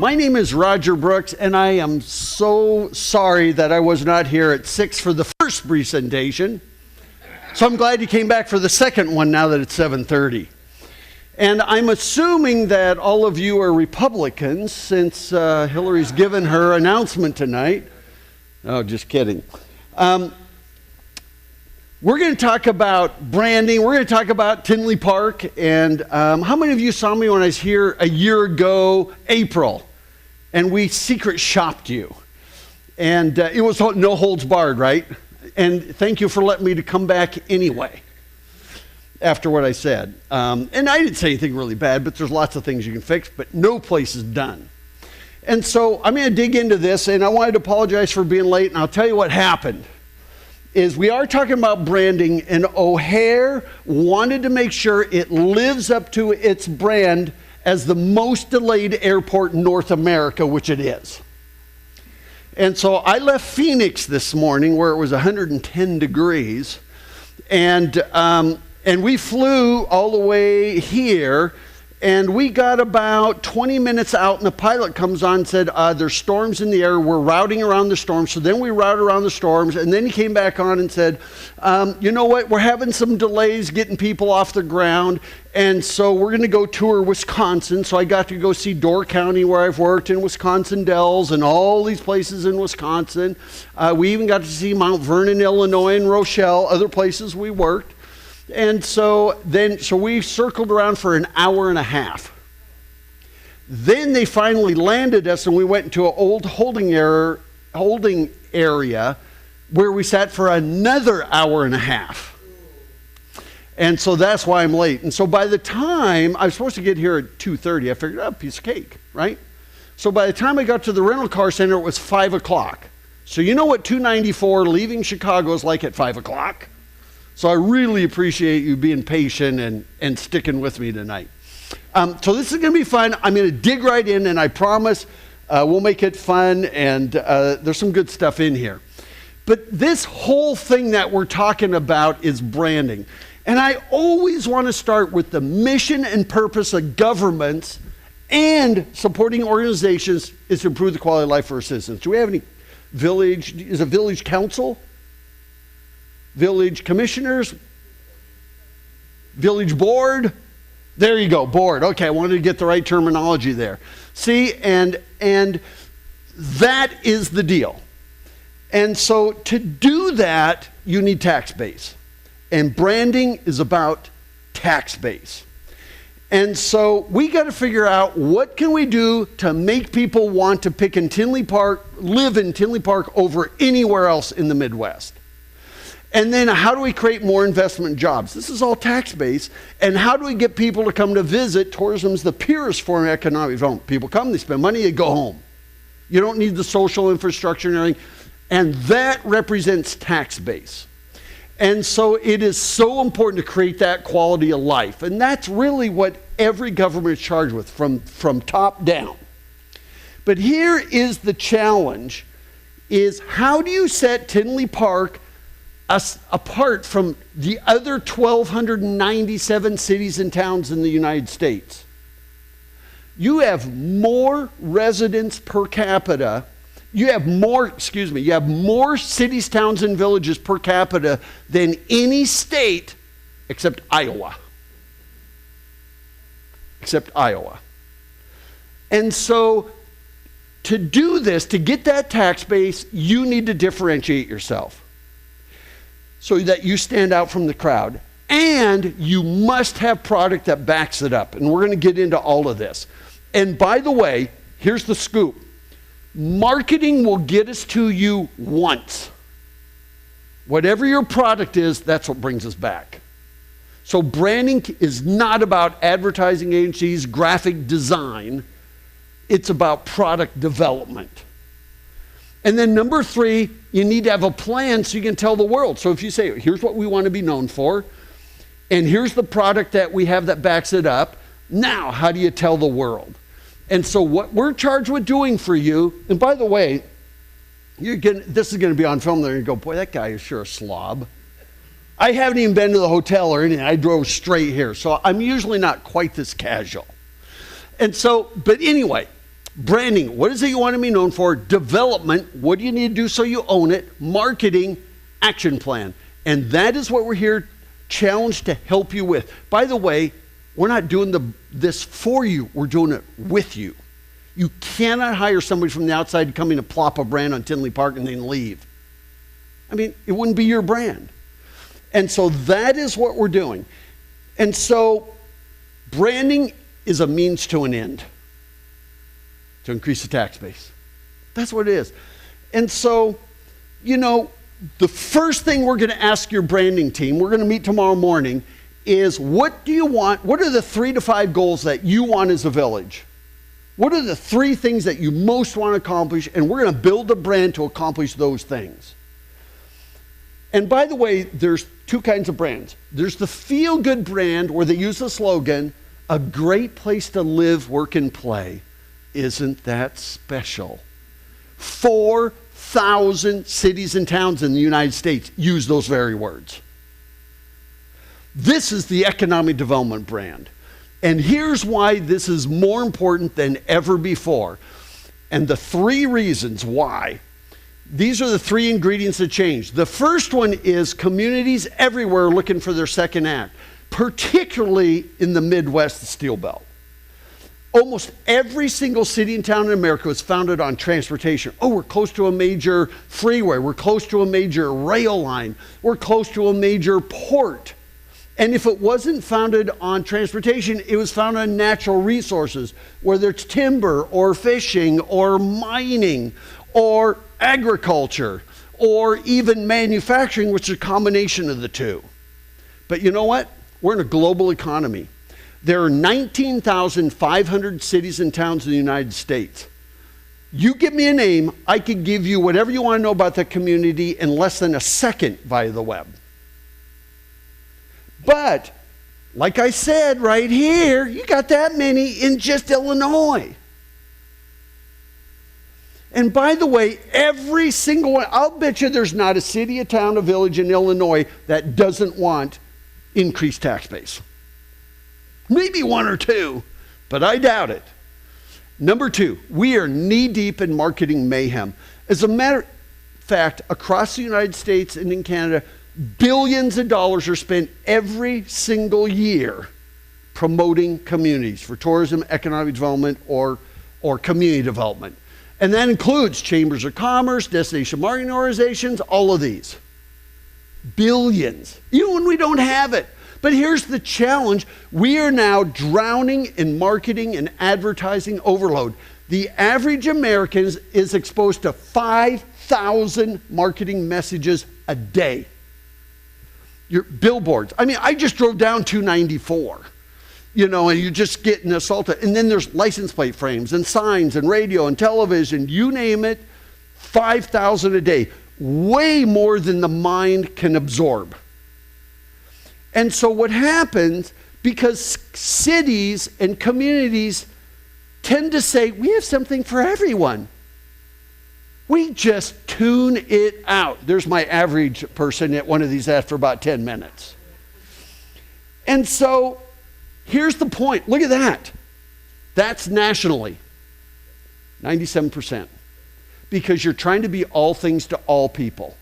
My name is Roger Brooks, and I am so sorry that I was not here at 6 for the first presentation. So I'm glad you came back for the second one now that it's 7:30. And I'm assuming that all of you are Republicans since Hillary's given her announcement tonight. No, just kidding. We're going to talk about branding. We're going to talk about Tinley Park. And how many of you saw me when I was here a year ago, April? And we secret shopped you. And it was no holds barred, right? And thank you for letting me to come back anyway after what I said. And I didn't say anything really bad, but there's lots of things you can fix, but no place is done. And so I'm going to dig into this, and I wanted to apologize for being late, and I'll tell you what happened. Is we are talking about branding, and O'Hare wanted to make sure it lives up to its brand as the most delayed airport in North America, which it is. And so I left Phoenix this morning where it was 110 degrees, and we flew all the way here, and we got about 20 minutes out, and the pilot comes on and said, there's storms in the air, we're routing around the storms. So then we routed around the storms, and then he came back on and said, you know what, we're having some delays getting people off the ground, and so we're going to go tour Wisconsin. So I got to go see Door County, where I've worked, in Wisconsin Dells, and all these places in Wisconsin. We even got to see Mount Vernon, Illinois, and Rochelle, other places we worked. And so we circled around for an hour and a half. Then they finally landed us, and we went into an old holding area where we sat for another hour and a half. And so that's why I'm late. And so by the time I was supposed to get here at 2:30, I figured, a piece of cake, right? So by the time I got to the rental car center, it was 5 o'clock. So you know what 294 leaving Chicago is like at 5 o'clock? So I really appreciate you being patient and sticking with me tonight. So this is going to be fun. I'm going to dig right in, and I promise we'll make it fun, and there's some good stuff in here. But this whole thing that we're talking about is branding. And I always want to start with the mission and purpose of governments and supporting organizations is to improve the quality of life for our citizens. Do we have any village council? Village commissioners, village board. There you go, board. Okay, I wanted to get the right terminology there. See, and that is the deal. And so to do that, you need tax base. And branding is about tax base. And so we got to figure out what can we do to make people want to live in Tinley Park over anywhere else in the Midwest. And then how do we create more investment jobs? This is all tax-based. And how do we get people to come to visit? Tourism's the purest form of economic development. People come, they spend money, they go home. You don't need the social infrastructure and everything. And that represents tax base. And so it is so important to create that quality of life. And that's really what every government is charged with, from top down. But here is the challenge, is how do you set Tinley Park apart from the other 1,297 cities and towns in the United States? You have more residents per capita. You have more cities, towns, and villages per capita than any state except Iowa. And so to do this, to get that tax base, you need to differentiate yourself so that you stand out from the crowd. And you must have product that backs it up. And we're going to get into all of this. And by the way, here's the scoop. Marketing will get us to you once. Whatever your product is, that's what brings us back. So branding is not about advertising agencies, graphic design. It's about product development. And then number 3, you need to have a plan so you can tell the world. So if you say, here's what we want to be known for, and here's the product that we have that backs it up, now how do you tell the world? And so what we're charged with doing for you, and by the way, this is going to be on film there, and you go, boy, that guy is sure a slob. I haven't even been to the hotel or anything. I drove straight here. So I'm usually not quite this casual. And so, but anyway, Branding, what is it you want to be known for? Development, what do you need to do so you own it? Marketing, action plan. And that is what we're here challenged to help you with. By the way, we're not doing this for you, we're doing it with you. You cannot hire somebody from the outside to come in and plop a brand on Tinley Park and then leave. I mean, it wouldn't be your brand. And so that is what we're doing. And so branding is a means to an end, to increase the tax base. That's what it is. And so, you know, the first thing we're going to ask your branding team, we're going to meet tomorrow morning, is what do you want? What are the 3 to 5 goals that you want as a village? What are the 3 things that you most want to accomplish? And we're going to build a brand to accomplish those things. And by the way, there's 2 kinds of brands. There's the feel-good brand where they use the slogan, a great place to live, work, and play. Isn't that special? 4,000 cities and towns in the United States use those very words. This is the economic development brand. And here's why this is more important than ever before. And the 3 reasons why. These are the 3 ingredients that change. The first one is communities everywhere looking for their second act, particularly in the Midwest, the Steel Belt. Almost every single city and town in America was founded on transportation. Oh, we're close to a major freeway. We're close to a major rail line. We're close to a major port. And if it wasn't founded on transportation, it was founded on natural resources, whether it's timber or fishing or mining or agriculture or even manufacturing, which is a combination of the 2. But you know what? We're in a global economy. There are 19,500 cities and towns in the United States. You give me a name, I could give you whatever you want to know about that community in less than a second via the web. But, like I said right here, you got that many in just Illinois. And by the way, every single one, I'll bet you there's not a city, a town, a village in Illinois that doesn't want increased tax base. Maybe 1 or 2, but I doubt it. Number 2, we are knee-deep in marketing mayhem. As a matter of fact, across the United States and in Canada, billions of dollars are spent every single year promoting communities for tourism, economic development, or community development. And that includes chambers of commerce, destination marketing organizations, all of these. Billions, even when we don't have it. But here's the challenge. We are now drowning in marketing and advertising overload. The average American is exposed to 5,000 marketing messages a day. Your billboards. I mean, I just drove down 294, you know, and you're just getting assaulted. And then there's license plate frames and signs and radio and television, you name it, 5,000 a day. Way more than the mind can absorb. And so what happens, because cities and communities tend to say, we have something for everyone. We just tune it out. There's my average person at one of these ads for about 10 minutes. And so here's the point. Look at that. That's nationally. 97%. Because you're trying to be all things to all people.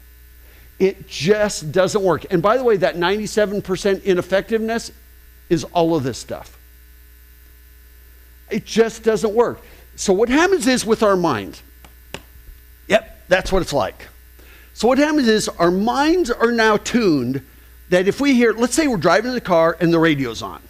It just doesn't work. And by the way, that 97% ineffectiveness is all of this stuff. It just doesn't work. So what happens is with our minds, yep, that's what it's like. So what happens is our minds are now tuned that if we hear, let's say we're driving in the car and the radio's on.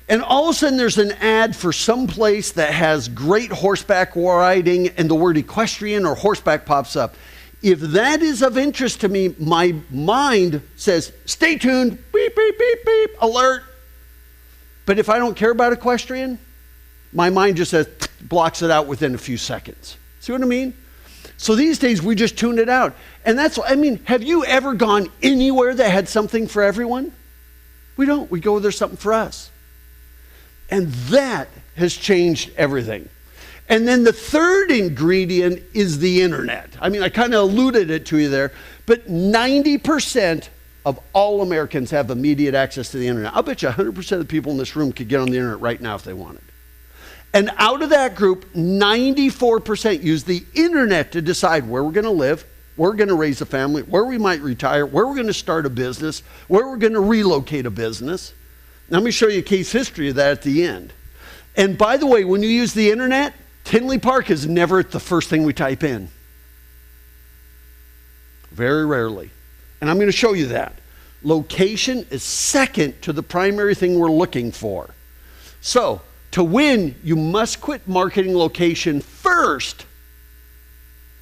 And all of a sudden there's an ad for some place that has great horseback riding and the word equestrian or horseback pops up. If that is of interest to me, my mind says, stay tuned, beep, beep, beep, beep, alert. But if I don't care about equestrian, my mind just says, blocks it out within a few seconds. See what I mean? So these days we just tune it out. And that's, I mean, have you ever gone anywhere that had something for everyone? We don't. We go where there's something for us. And that has changed everything. And then the third ingredient is the internet. I mean, I kind of alluded it to you there, but 90% of all Americans have immediate access to the internet. I'll bet you 100% of the people in this room could get on the internet right now if they wanted. And out of that group, 94% use the internet to decide where we're going to live, where we're going to raise a family, where we might retire, where we're going to start a business, where we're going to relocate a business. Now, let me show you a case history of that at the end. And by the way, when you use the internet, Tinley Park is never the first thing we type in. Very rarely. And I'm going to show you that. Location is second to the primary thing we're looking for. So, to win, you must quit marketing location first.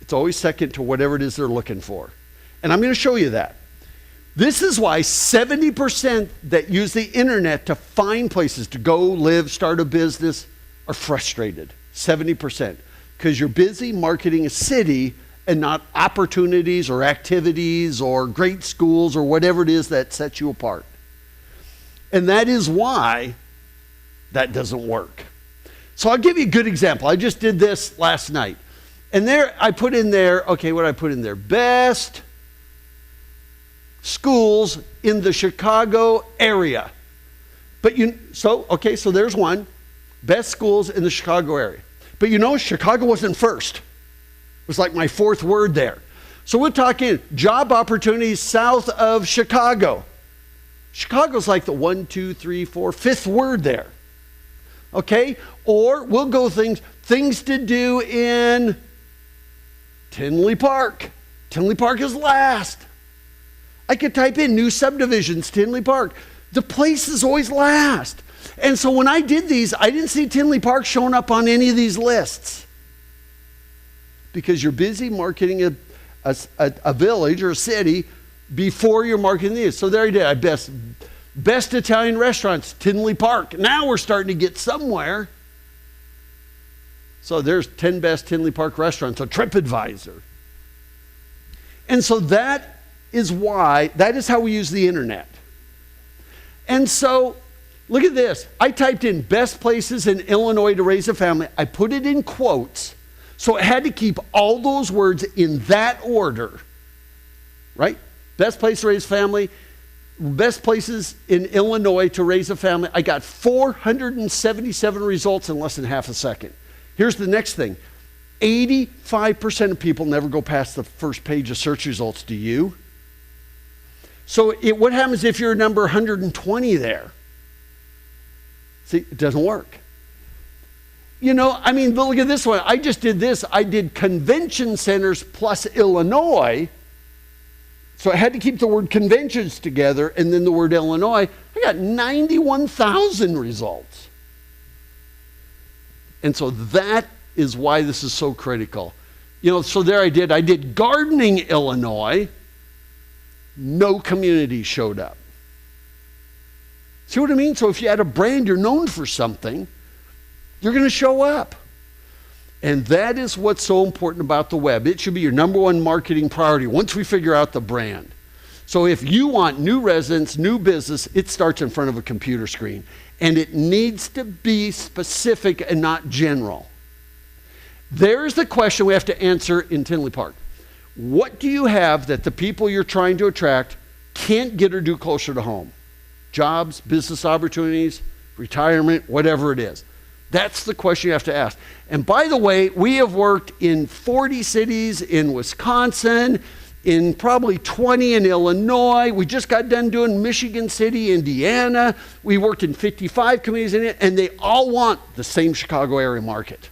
It's always second to whatever it is they're looking for. And I'm going to show you that. This is why 70% that use the internet to find places to go, live, start a business are frustrated. 70%. Because you're busy marketing a city and not opportunities or activities or great schools or whatever it is that sets you apart. And that is why that doesn't work. So I'll give you a good example. I just did this last night. And there I put in there, okay, what did I put in there? Best schools in the Chicago area. But so there's one. Best schools in the Chicago area. But Chicago wasn't first. It was like my fourth word there. So we're talking job opportunities south of Chicago. Chicago's like the 1, 2, 3, 4, fifth word there. Okay? Or we'll go things to do in Tinley Park. Tinley Park is last. I could type in new subdivisions, Tinley Park. The place is always last. And so when I did these, I didn't see Tinley Park showing up on any of these lists. Because you're busy marketing a village or a city before you're marketing these. So there I did. Best Italian restaurants, Tinley Park. Now we're starting to get somewhere. So there's 10 best Tinley Park restaurants, a TripAdvisor. And so that is how we use the internet. And so look at this. I typed in best places in Illinois to raise a family. I put it in quotes. So it had to keep all those words in that order, right? Best place to raise a family, best places in Illinois to raise a family. I got 477 results in less than half a second. Here's the next thing. 85% of people never go past the first page of search results. Do you? So what happens if you're number 120 there? See, it doesn't work. Look at this one. I just did this. I did convention centers plus Illinois. So I had to keep the word conventions together and then the word Illinois. I got 91,000 results. And so that is why this is so critical. So there I did gardening, Illinois. No community showed up. See what I mean? So if you had a brand, you're known for something, you're going to show up. And that is what's so important about the web. It should be your number one marketing priority once we figure out the brand. So if you want new residents, new business, it starts in front of a computer screen. And it needs to be specific and not general. There's the question we have to answer in Tinley Park. What do you have that the people you're trying to attract can't get or do closer to home? Jobs, business opportunities, retirement, whatever it is. That's the question you have to ask. And by the way, we have worked in 40 cities in Wisconsin, in probably 20 in Illinois. We just got done doing Michigan City, Indiana. We worked in 55 communities in it, and they all want the same Chicago area market.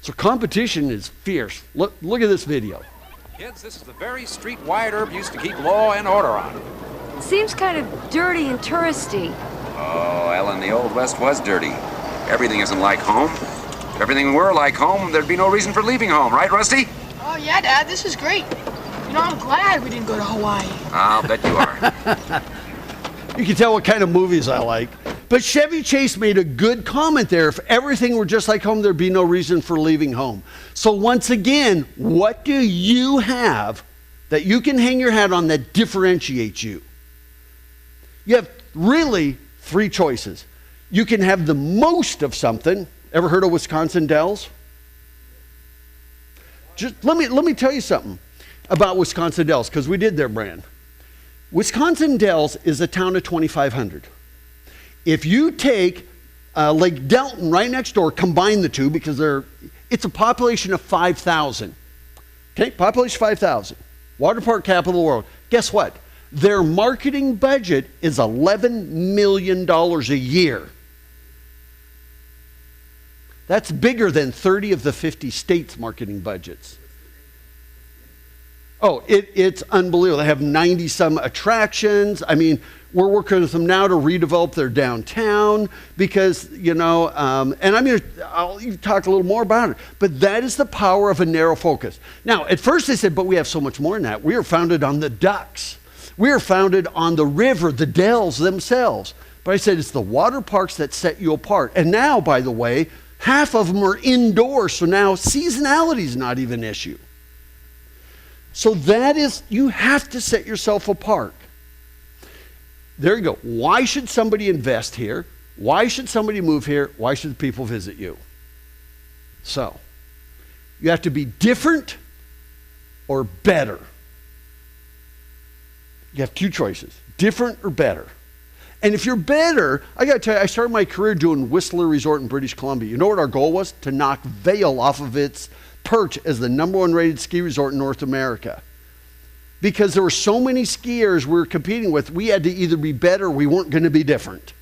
So competition is fierce. Look at this video. Kids, this is the very street Wyatt Earp used to keep law and order on. Seems kind of dirty and touristy. Oh, Ellen, the Old West was dirty. Everything isn't like home. If everything were like home, there'd be no reason for leaving home, right, Rusty? Oh, yeah, Dad, this is great. I'm glad we didn't go to Hawaii. I'll bet you are. You can tell what kind of movies I like. But Chevy Chase made a good comment there. If everything were just like home, there'd be no reason for leaving home. So once again, what do you have that you can hang your hat on that differentiates you? You have really 3 choices. You can have the most of something. Ever heard of Wisconsin Dells? Just let me tell you something about Wisconsin Dells, because we did their brand. Wisconsin Dells is a town of 2,500. If you take Lake Delton right next door. Combine the two because it's a population of 5,000. Okay, population 5,000. Water park capital of the world. Guess what? Their marketing budget is $11 million a year. That's bigger than 30 of the 50 states' marketing budgets. Oh, it's unbelievable. They have 90-some attractions. I mean, we're working with them now to redevelop their downtown because, and I'll talk a little more about it. But that is the power of a narrow focus. Now, at first they said, but we have so much more than that. We are founded on the ducks. We are founded on the river, the dells themselves. But I said, it's the water parks that set you apart. And now, by the way, half of them are indoors. So now seasonality is not even an issue. So you have to set yourself apart. There you go. Why should somebody invest here? Why should somebody move here? Why should people visit you? So, you have to be different or better. You have two choices, different or better. And if you're better, I got to tell you, I started my career doing Whistler Resort in British Columbia. You know what our goal was? To knock Vail off of its perch as the #1 rated ski resort in North America. Because there were so many skiers we were competing with, we had to either be better or we weren't going to be different.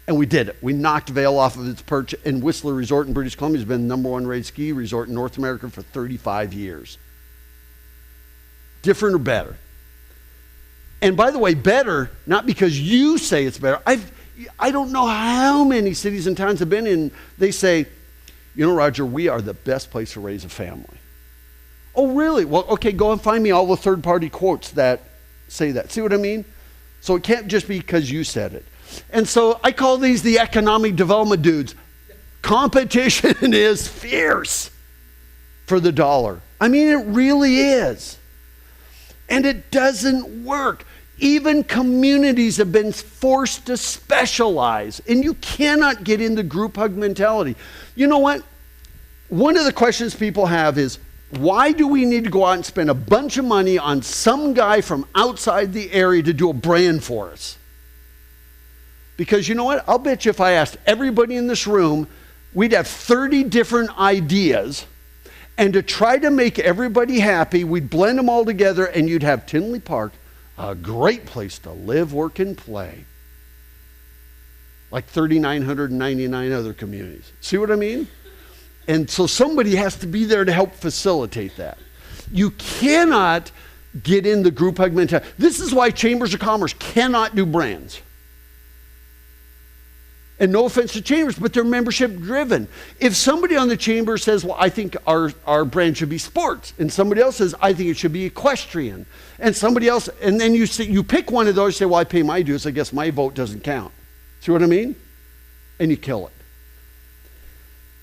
And we did it. We knocked Vail off of its perch, and Whistler Resort in British Columbia has been the #1 rated ski resort in North America for 35 years. Different or better? And by the way, better, not because you say it's better. I don't know how many cities and towns I've been in, they say, Roger, we are the best place to raise a family. Oh, really? Well, okay, go and find me all the third-party quotes that say that. See what I mean? So it can't just be because you said it. And so I call these the economic development dudes. Competition is fierce for the dollar. I mean, it really is. And it doesn't work. Even communities have been forced to specialize, and you cannot get into group hug mentality. You know what? One of the questions people have is, why do we need to go out and spend a bunch of money on some guy from outside the area to do a brand for us? Because you know what? I'll bet you if I asked everybody in this room, we'd have 30 different ideas, and to try to make everybody happy, we'd blend them all together, and you'd have Tinley Park, a great place to live, work, and play. Like 3,999 other communities. See what I mean? And so somebody has to be there to help facilitate that. You cannot get in the group hug mentality. This is why chambers of commerce cannot do brands. And no offense to chambers, but they're membership driven. If somebody on the chamber says, well, I think our brand should be sports, and somebody else says, I think it should be equestrian, and somebody else, and then you pick one of those, say, well, I pay my dues, I guess my vote doesn't count. See what I mean? And you kill it.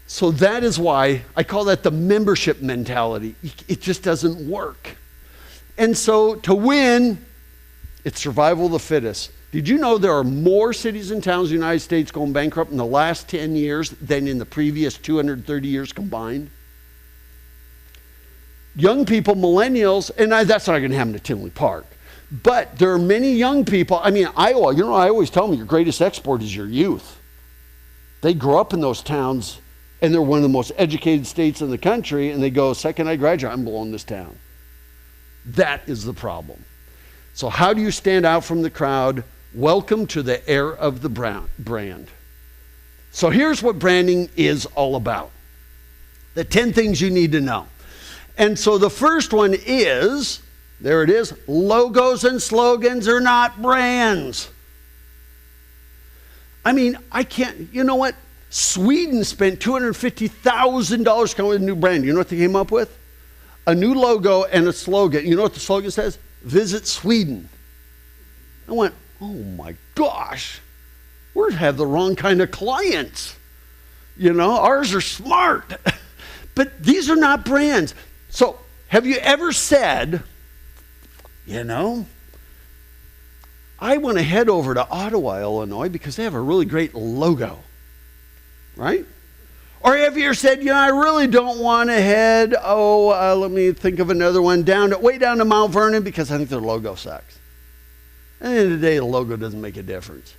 So that is why I call that the membership mentality. It just doesn't work. And so to win, it's survival of the fittest. Did you know there are more cities and towns in the United States going bankrupt in the last 10 years than in the previous 230 years combined? Young people, millennials, and that's not going to happen to Tinley Park, but there are many young people. I mean, Iowa, I always tell them your greatest export is your youth. They grow up in those towns, and they're one of the most educated states in the country, and they go, second I graduate, I'm blowing this town. That is the problem. So how do you stand out from the crowd? Welcome to the era of the brand. So here's what branding is all about. The 10 things you need to know. And so the first one is, there it is, logos and slogans are not brands. I mean, you know what? Sweden spent $250,000 coming up with a new brand. You know what they came up with? A new logo and a slogan. You know what the slogan says? Visit Sweden. I went, oh my gosh, we have the wrong kind of clients. Ours are smart. But these are not brands. So have you ever said, I want to head over to Ottawa, Illinois, because they have a really great logo, right? Or have you ever said, I really don't want to head, let me think of another one, way down to Mount Vernon because I think their logo sucks. At the end of the day, the logo doesn't make a difference.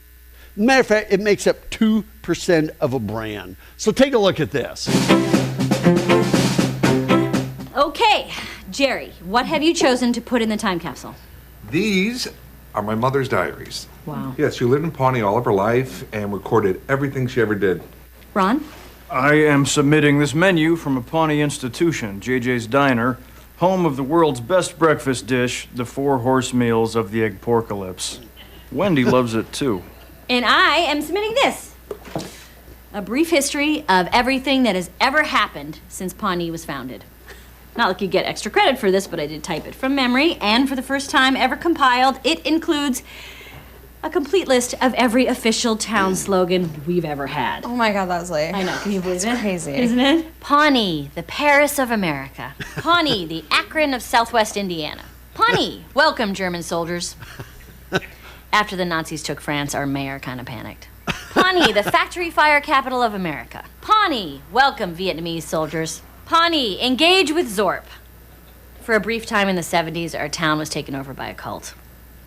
Matter of fact, it makes up 2% of a brand. So take a look at this. Okay, Jerry, what have you chosen to put in the time capsule? These are my mother's diaries. Wow. Yes, she lived in Pawnee all of her life and recorded everything she ever did. Ron? I am submitting this menu from a Pawnee institution, JJ's Diner, home of the world's best breakfast dish, the 4 horse meals of the Eggporcalypse. Wendy loves it too. And I am submitting this. A brief history of everything that has ever happened since Pawnee was founded. Not like you get extra credit for this, but I did type it from memory, and for the first time ever compiled, it includes a complete list of every official town slogan we've ever had. Oh my God, Leslie. I know, can you believe it? It's crazy. Isn't it? Pawnee, the Paris of America. Pawnee, the Akron of Southwest Indiana. Pawnee, welcome, German soldiers. After the Nazis took France, our mayor kind of panicked. Pawnee, the factory fire capital of America. Pawnee, welcome, Vietnamese soldiers. Pawnee, engage with Zorp. For a brief time in the 70s, our town was taken over by a cult.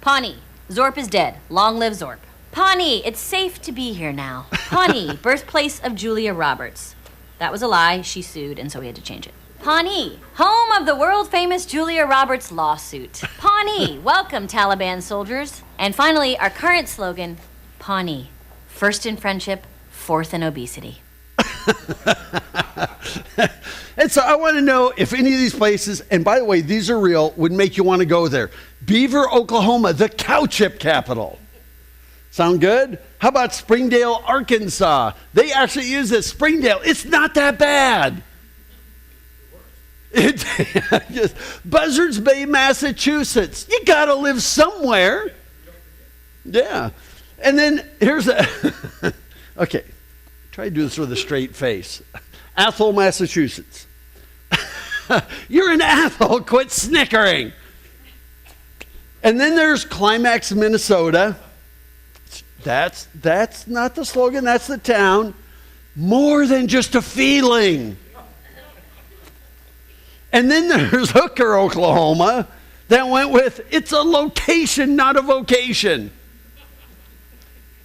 Pawnee, Zorp is dead. Long live Zorp. Pawnee, it's safe to be here now. Pawnee, birthplace of Julia Roberts. That was a lie. She sued, and so we had to change it. Pawnee, home of the world-famous Julia Roberts lawsuit. Pawnee, welcome, Taliban soldiers. And finally, our current slogan, Pawnee, first in friendship, fourth in obesity. And so I want to know if any of these places, and by the way, these are real, would make you want to go there. Beaver, Oklahoma, the cow chip capital. Sound good? How about Springdale, Arkansas? They actually use this. Springdale, it's not that bad. Buzzards Bay, Massachusetts. You got to live somewhere. Yeah. And then here's a, okay, try to do this with a straight face. Athol, Massachusetts. You're in Athol, quit snickering. And then there's Climax, Minnesota. That's not the slogan, that's the town. More than just a feeling. And then there's Hooker, Oklahoma, that went with, it's a location, not a vocation.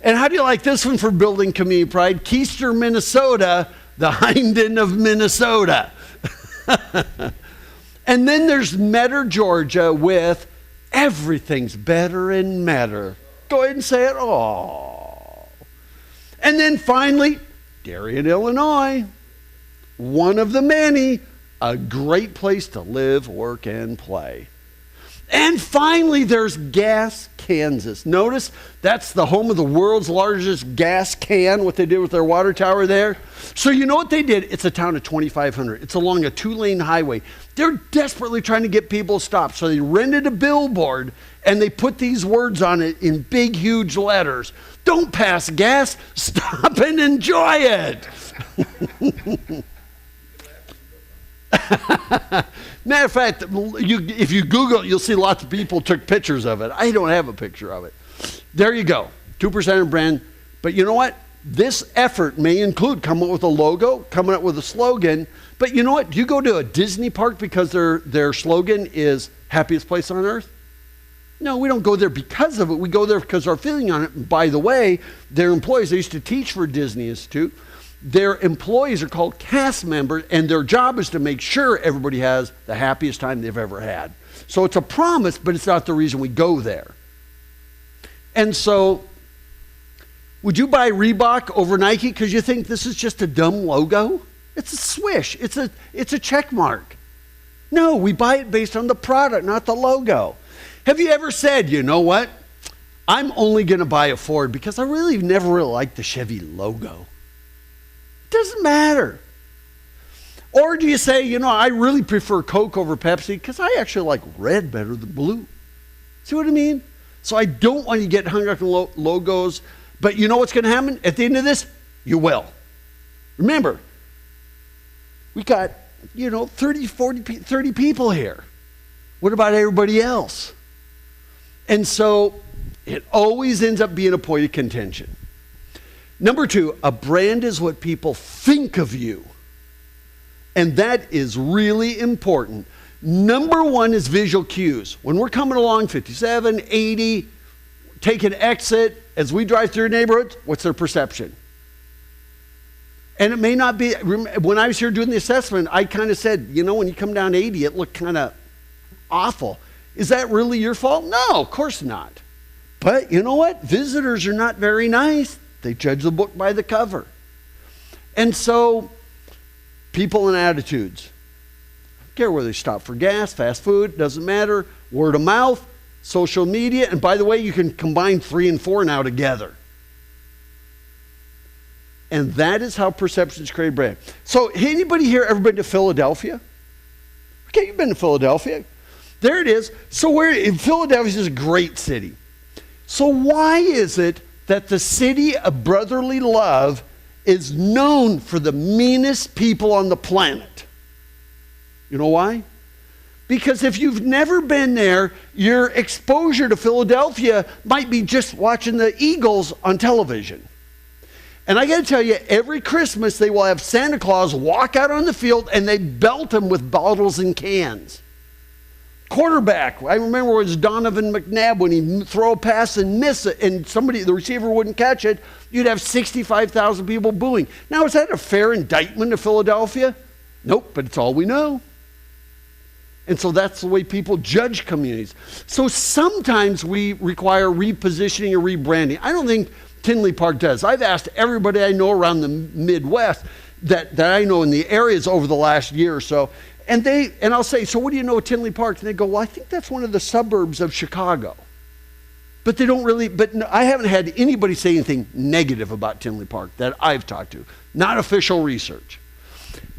And how do you like this one for building community pride? Keister, Minnesota, the Hinden of Minnesota. And then there's Metter, Georgia, with everything's better and Metter. Go ahead and say it. Oh. And then finally, Darien, Illinois, one of the many, a great place to live, work, and play. And finally, there's Gas, Kansas. Notice that's the home of the world's largest gas can, what they did with their water tower there. So you know what they did? It's a town of 2,500. It's along a 2-lane highway. They're desperately trying to get people to stop. So they rented a billboard and they put these words on it in big, huge letters. Don't pass gas, stop and enjoy it. Matter of fact, if you Google it, you'll see lots of people took pictures of it. I don't have a picture of it. There you go, 2% of brand. But you know what? This effort may include coming up with a logo, coming up with a slogan. But you know what? Do you go to a Disney park because their slogan is happiest place on earth? No, we don't go there because of it. We go there because our feeling on it. And by the way, their employees, I used to teach for Disney Institute. Their employees are called cast members, and their job is to make sure everybody has the happiest time they've ever had. So it's a promise, but it's not the reason we go there. And so, would you buy Reebok over Nike because you think this is just a dumb logo? It's a swish. It's a check mark. No, we buy it based on the product, not the logo. Have you ever said, you know what? I'm only going to buy a Ford because I never really liked the Chevy logo. Doesn't matter. Or do you say, you know, I really prefer Coke over Pepsi because I actually like red better than blue. See what I mean? So I don't want you to get hung up on logos, but you know what's going to happen? At the end of this, you will. Remember, we got, 30, 40, 30 people here. What about everybody else? And so it always ends up being a point of contention. Number 2, a brand is what people think of you. And that is really important. Number 1 is visual cues. When we're coming along 57, 80, take an exit, as we drive through neighborhoods, what's their perception? And it may not be, when I was here doing the assessment, I kind of said, you know, when you come down 80, it looked kind of awful. Is that really your fault? No, of course not. But you know what? Visitors are not very nice. They judge the book by the cover. And so, people and attitudes. I don't care whether they stop for gas, fast food, doesn't matter. Word of mouth, social media. And by the way, you can combine 3 and 4 now together. And that is how perceptions create brand. So, anybody here ever been to Philadelphia? Okay, you've been to Philadelphia. There it is. So, Philadelphia is a great city. So, why is it that the city of brotherly love is known for the meanest people on the planet? You know why? Because if you've never been there, your exposure to Philadelphia might be just watching the Eagles on television. And I got to tell you, every Christmas they will have Santa Claus walk out on the field and they belt him with bottles and cans. Quarterback, I remember it was Donovan McNabb when he'd throw a pass and miss it and the receiver wouldn't catch it, you'd have 65,000 people booing. Now, is that a fair indictment of Philadelphia? Nope, but it's all we know. And so that's the way people judge communities. So sometimes we require repositioning or rebranding. I don't think Tinley Park does. I've asked everybody I know around the Midwest that I know in the areas over the last year or so, and I'll say, so what do you know of Tinley Park? And they go, well, I think that's one of the suburbs of Chicago. But they don't really, I haven't had anybody say anything negative about Tinley Park that I've talked to. Not official research.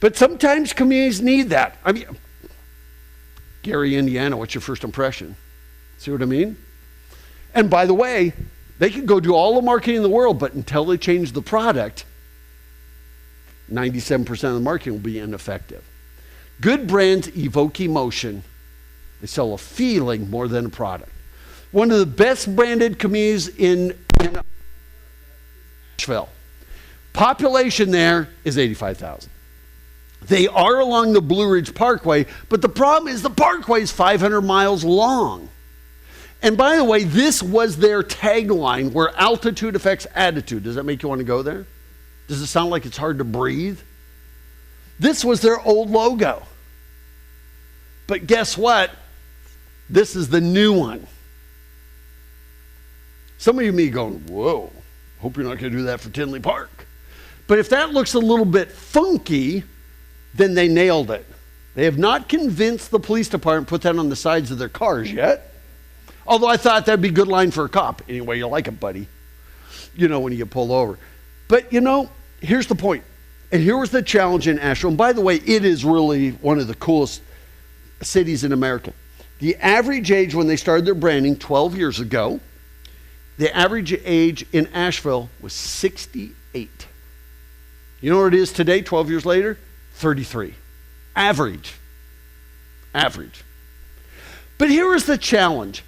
But sometimes communities need that. I mean, Gary, Indiana, what's your first impression? See what I mean? And by the way, they can go do all the marketing in the world, but until they change the product, 97% of the marketing will be ineffective. Good brands evoke emotion. They sell a feeling more than a product. One of the best branded communities in ASHEVILLE. Population there is 85,000. They are along the Blue Ridge Parkway, but the problem is the parkway is 500 miles long. And by the way, this was their tagline, where altitude affects attitude. Does that make you want to go there? Does it sound like it's hard to breathe? This was their old logo. But guess what? This is the new one. Some of you may be going, whoa, hope you're not going to do that for Tinley Park. But if that looks a little bit funky, then they nailed it. They have not convinced the police department to put that on the sides of their cars yet. Although I thought that'd be a good line for a cop. Anyway, you like it, buddy. You know, when you get pulled over. But, you know, here's the point. And here was the challenge in ASHEVILLE. And by the way, it is really one of the coolest cities in America. The average age when they started their branding 12 years ago, the average age in ASHEVILLE was 68. You know what it is today, 12 years later? 33. Average. But here is the challenge.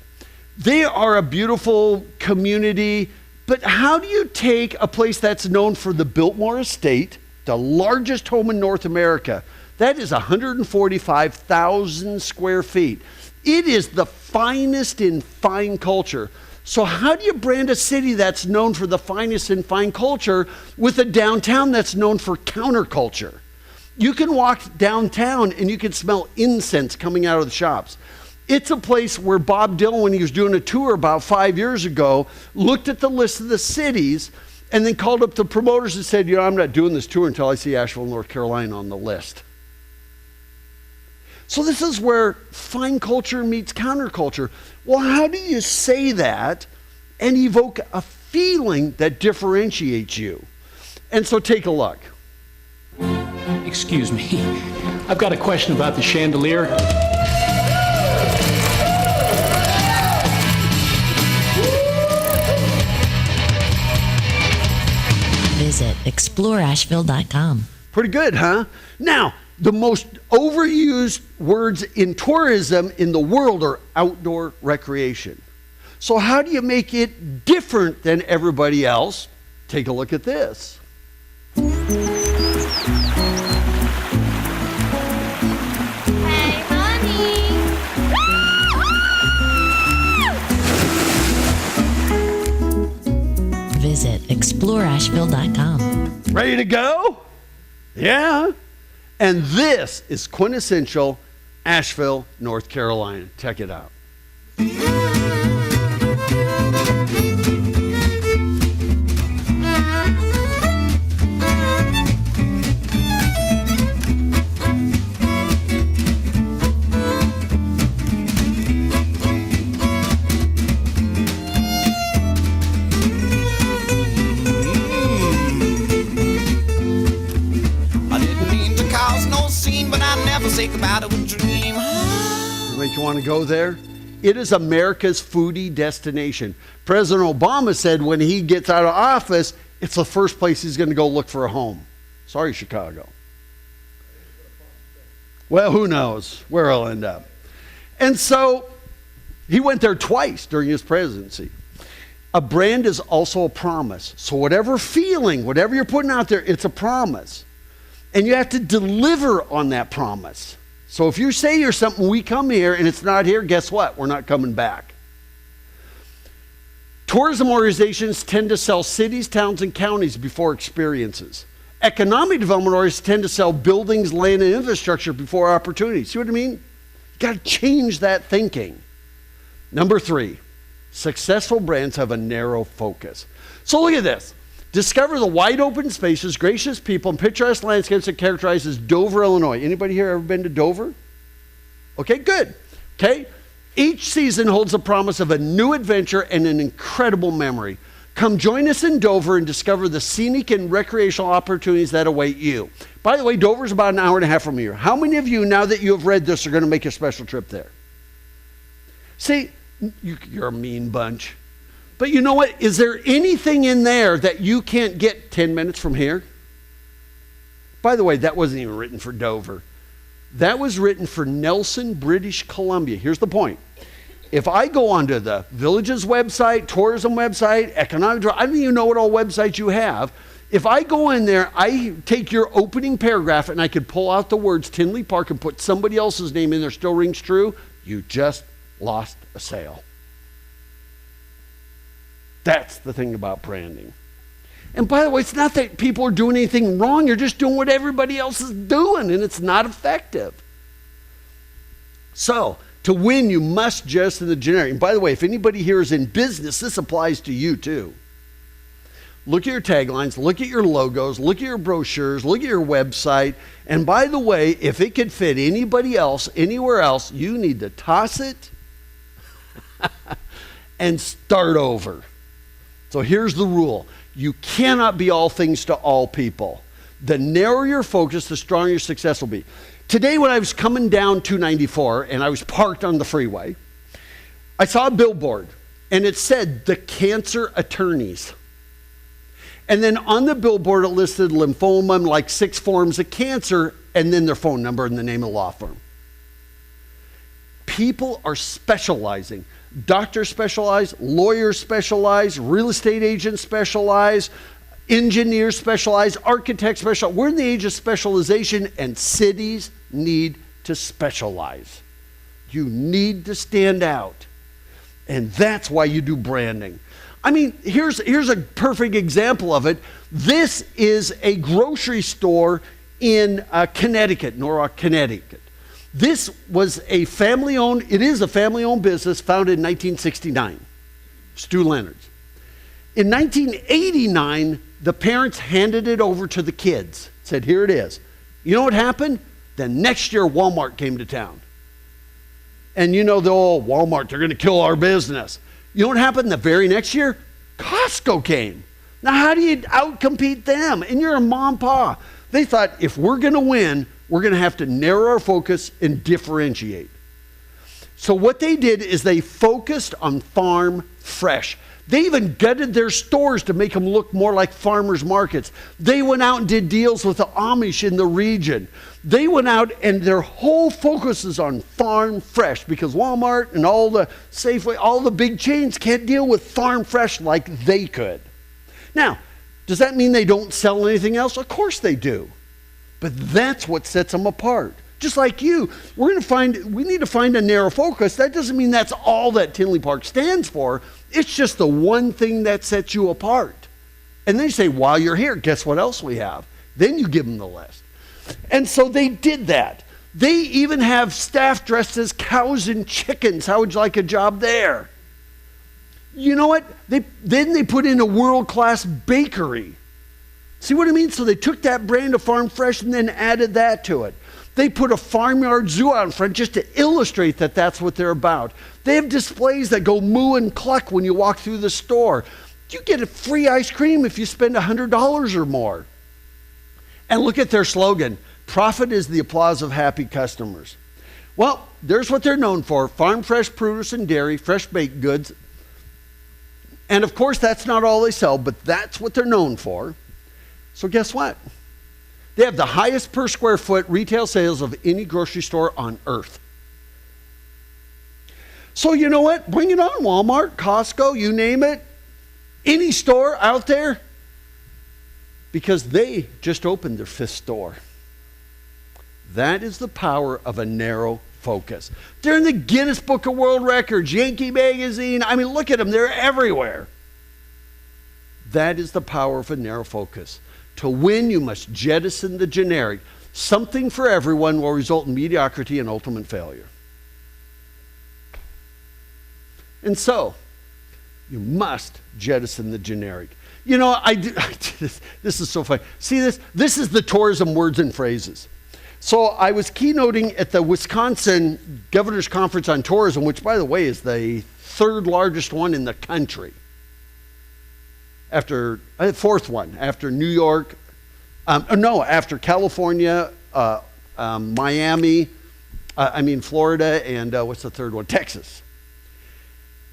They are a beautiful community, but how do you take a place that's known for the Biltmore Estate, the largest home in North America? That is 145,000 square feet. It is the finest in fine culture. So how do you brand a city that's known for the finest in fine culture with a downtown that's known for counterculture? You can walk downtown and you can smell incense coming out of the shops. It's a place where Bob Dylan, when he was doing a tour about 5 years ago, looked at the list of the cities and then called up the promoters and said, you know, I'm not doing this tour until I see Asheville, North Carolina on the list. So this is where fine culture meets counterculture. Well, how do you say that and evoke a feeling that differentiates you? And so take a look. Excuse me. I've got a question about the chandelier. Visit exploreasheville.com. Pretty good, huh? Now, the most overused words in tourism in the world are outdoor recreation. So how do you make it different than everybody else? Take a look at this. Hey, honey. ExploreAsheville.com. Ready to go? Yeah. And this is quintessential Asheville, North Carolina. Check it out. Think about it with dream. Make you want to go there? It is America's foodie destination. President Obama said when he gets out of office, it's the first place he's going to go look for a home. Sorry, Chicago. Well, who knows where he'll end up. And so he went there twice during his presidency. A brand is also a promise. So whatever feeling, whatever you're putting out there, it's a promise. And you have to deliver on that promise. So if you say you're something, we come here and it's not here, guess what? We're not coming back. Tourism organizations tend to sell cities, towns, and counties before experiences. Economic development organizations tend to sell buildings, land, and infrastructure before opportunities. See what I mean? You got to change that thinking. Number 3, successful brands have a narrow focus. So look at this. Discover the wide open spaces, gracious people, and picturesque landscapes that characterizes Dover, Illinois. Anybody here ever been to Dover? Okay, good. Okay, each season holds the promise of a new adventure and an incredible memory. Come join us in Dover and discover the scenic and recreational opportunities that await you. By the way, Dover's about an hour and a half from here. How many of you, now that you have read this, are going to make a special trip there? See, you're a mean bunch. But you know what? Is there anything in there that you can't get 10 minutes from here? By the way, that wasn't even written for Dover. That was written for Nelson, British Columbia. Here's the point. If I go onto the village's website, tourism website, economic, I don't even know what all websites you have. If I go in there, I take your opening paragraph and I could pull out the words Tinley Park and put somebody else's name in there, still rings true, you just lost a sale. That's the thing about branding. And by the way, it's not that people are doing anything wrong. You're just doing what everybody else is doing, and it's not effective. So, to win, you must just in the generic. And by the way, if anybody here is in business, this applies to you too. Look at your taglines, look at your logos, look at your brochures, look at your website. And by the way, if it could fit anybody else, anywhere else, you need to toss it and start over. So here's the rule. You cannot be all things to all people. The narrower your focus, the stronger your success will be. Today when I was coming down 294 and I was parked on the freeway, I saw a billboard and it said the cancer attorneys. And then on the billboard it listed lymphoma and like 6 forms of cancer and then their phone number and the name of the law firm. People are specializing. Doctors specialize, lawyers specialize, real estate agents specialize, engineers specialize, architects specialize. We're in the age of specialization and cities need to specialize. You need to stand out. And that's why you do branding. I mean, here's a perfect example of it. This is a grocery store in Connecticut, Norwalk, Connecticut. This was a family-owned, it is a family-owned business founded in 1969, Stu Leonard's. In 1989, the parents handed it over to the kids, said, here it is. You know what happened? The next year, Walmart came to town. And you know, Walmart, they're going to kill our business. You know what happened the very next year? Costco came. Now, how do you outcompete them? And you're a mom and pa. They thought, if we're going to win, we're going to have to narrow our focus and differentiate. So what they did is they focused on farm fresh. They even gutted their stores to make them look more like farmers markets. They went out and did deals with the Amish in the region. They went out and their whole focus is on farm fresh because Walmart and all the Safeway, all the big chains can't deal with farm fresh like they could. Now, does that mean they don't sell anything else? Of course they do. But that's what sets them apart. Just like you, we need to find a narrow focus. That doesn't mean that's all that Tinley Park stands for. It's just the one thing that sets you apart. And then you say, while you're here, guess what else we have? Then you give them the list. And so they did that. They even have staff dressed as cows and chickens. How would you like a job there? You know what? Then they put in a world-class bakery. See what I mean? So they took that brand of Farm Fresh and then added that to it. They put a farmyard zoo out in front just to illustrate that that's what they're about. They have displays that go moo and cluck when you walk through the store. You get a free ice cream if you spend $100 or more. And look at their slogan, profit is the applause of happy customers. Well, there's what they're known for, farm fresh produce and dairy, fresh baked goods. And of course, that's not all they sell, but that's what they're known for. So guess what? They have the highest per square foot retail sales of any grocery store on earth. So you know what? Bring it on, Walmart, Costco, you name it. Any store out there. Because they just opened their 5th store. That is the power of a narrow focus. They're in the Guinness Book of World Records, Yankee Magazine. I mean, look at them. They're everywhere. That is the power of a narrow focus. To win, you must jettison the generic. Something for everyone will result in mediocrity and ultimate failure. And so, you must jettison the generic. You know, this is so funny. See this? This is the tourism words and phrases. So I was keynoting at the Wisconsin Governor's Conference on Tourism, which, by the way, is the 3rd largest one in the country. After, 4th one, after New York, after California, Miami, Florida, and what's the 3rd one? Texas.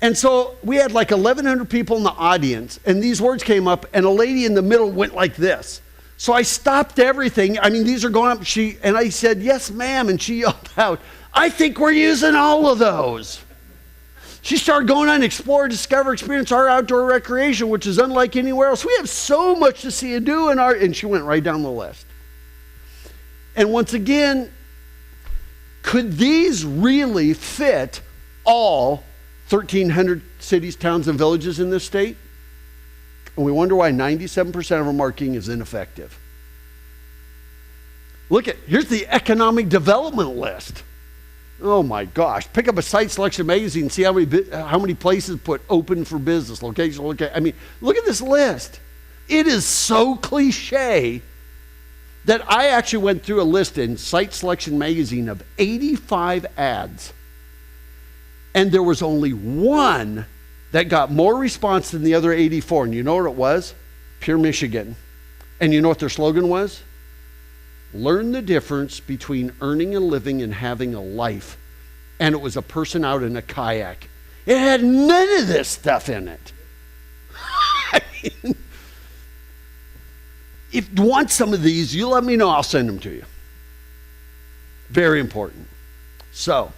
And so we had like 1,100 people in the audience, and these words came up, and a lady in the middle went like this. So I stopped everything. I mean, these are going up. And I said, yes, ma'am. And she yelled out, I think we're using all of those. She started going on explore, discover, experience our outdoor recreation, which is unlike anywhere else. We have so much to see and do and she went right down the list. And once again, could these really fit all 1,300 cities, towns, and villages in this state? And we wonder why 97% of our marketing is ineffective. Here's the economic development list. Oh my gosh, pick up a site selection magazine and see how many places put open for business, location, look at this list. It is so cliche that I actually went through a list in Site Selection magazine of 85 ads. And there was only one that got more response than the other 84. And you know what it was? Pure Michigan. And you know what their slogan was? Learn the difference between earning a living and having a life. And it was a person out in a kayak. It had none of this stuff in it. I mean, if you want some of these, you let me know. I'll send them to you. Very important. So,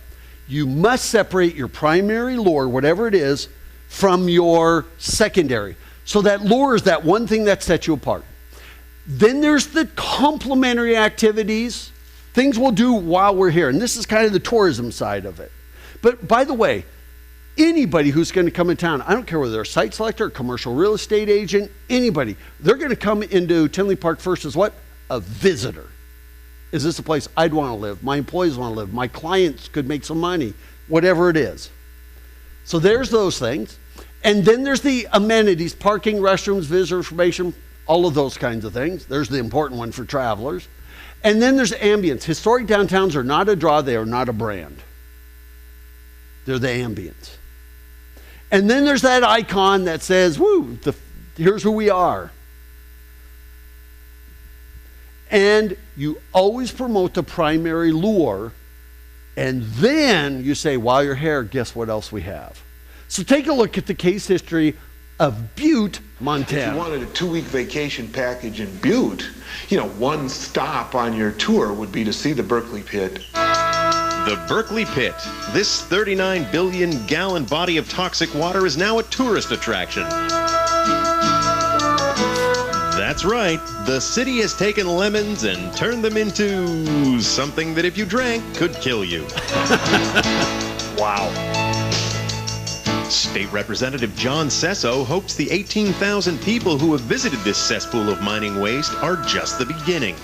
you must separate your primary lure, whatever it is, from your secondary. So that lure is that one thing that sets you apart. Then there's the complementary activities, things we'll do while we're here. And this is kind of the tourism side of it. But by the way, anybody who's going to come in town, I don't care whether they're a site selector, a commercial real estate agent, anybody, they're going to come into Tinley Park first as what? A visitor. Is this a place I'd want to live? My employees want to live. My clients could make some money, whatever it is. So there's those things. And then there's the amenities, parking, restrooms, visitor information, all of those kinds of things. There's the important one for travelers. And then there's ambience. Historic downtowns are not a draw, they are not a brand. They're the ambience. And then there's that icon that says, woo, here's who we are. And you always promote the primary lure, and then you say, while you're here, guess what else we have? So take a look at the case history of Butte, Montana. If you wanted a 2-week vacation package in Butte, one stop on your tour would be to see the Berkeley Pit. The Berkeley Pit. This 39 billion gallon body of toxic water is now a tourist attraction. That's right. The city has taken lemons and turned them into something that if you drank could kill you. Wow. State Representative John Sesso hopes the 18,000 people who have visited this cesspool of mining waste are just the beginning.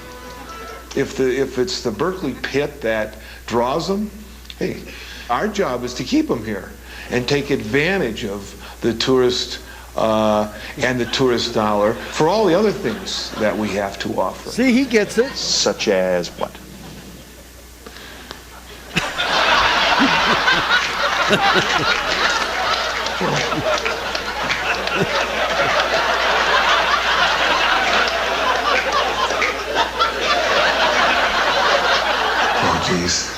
If it's the Berkeley pit that draws them, hey, our job is to keep them here and take advantage of the tourist and the tourist dollar for all the other things that we have to offer. See, he gets it. Such as what? Oh, geez.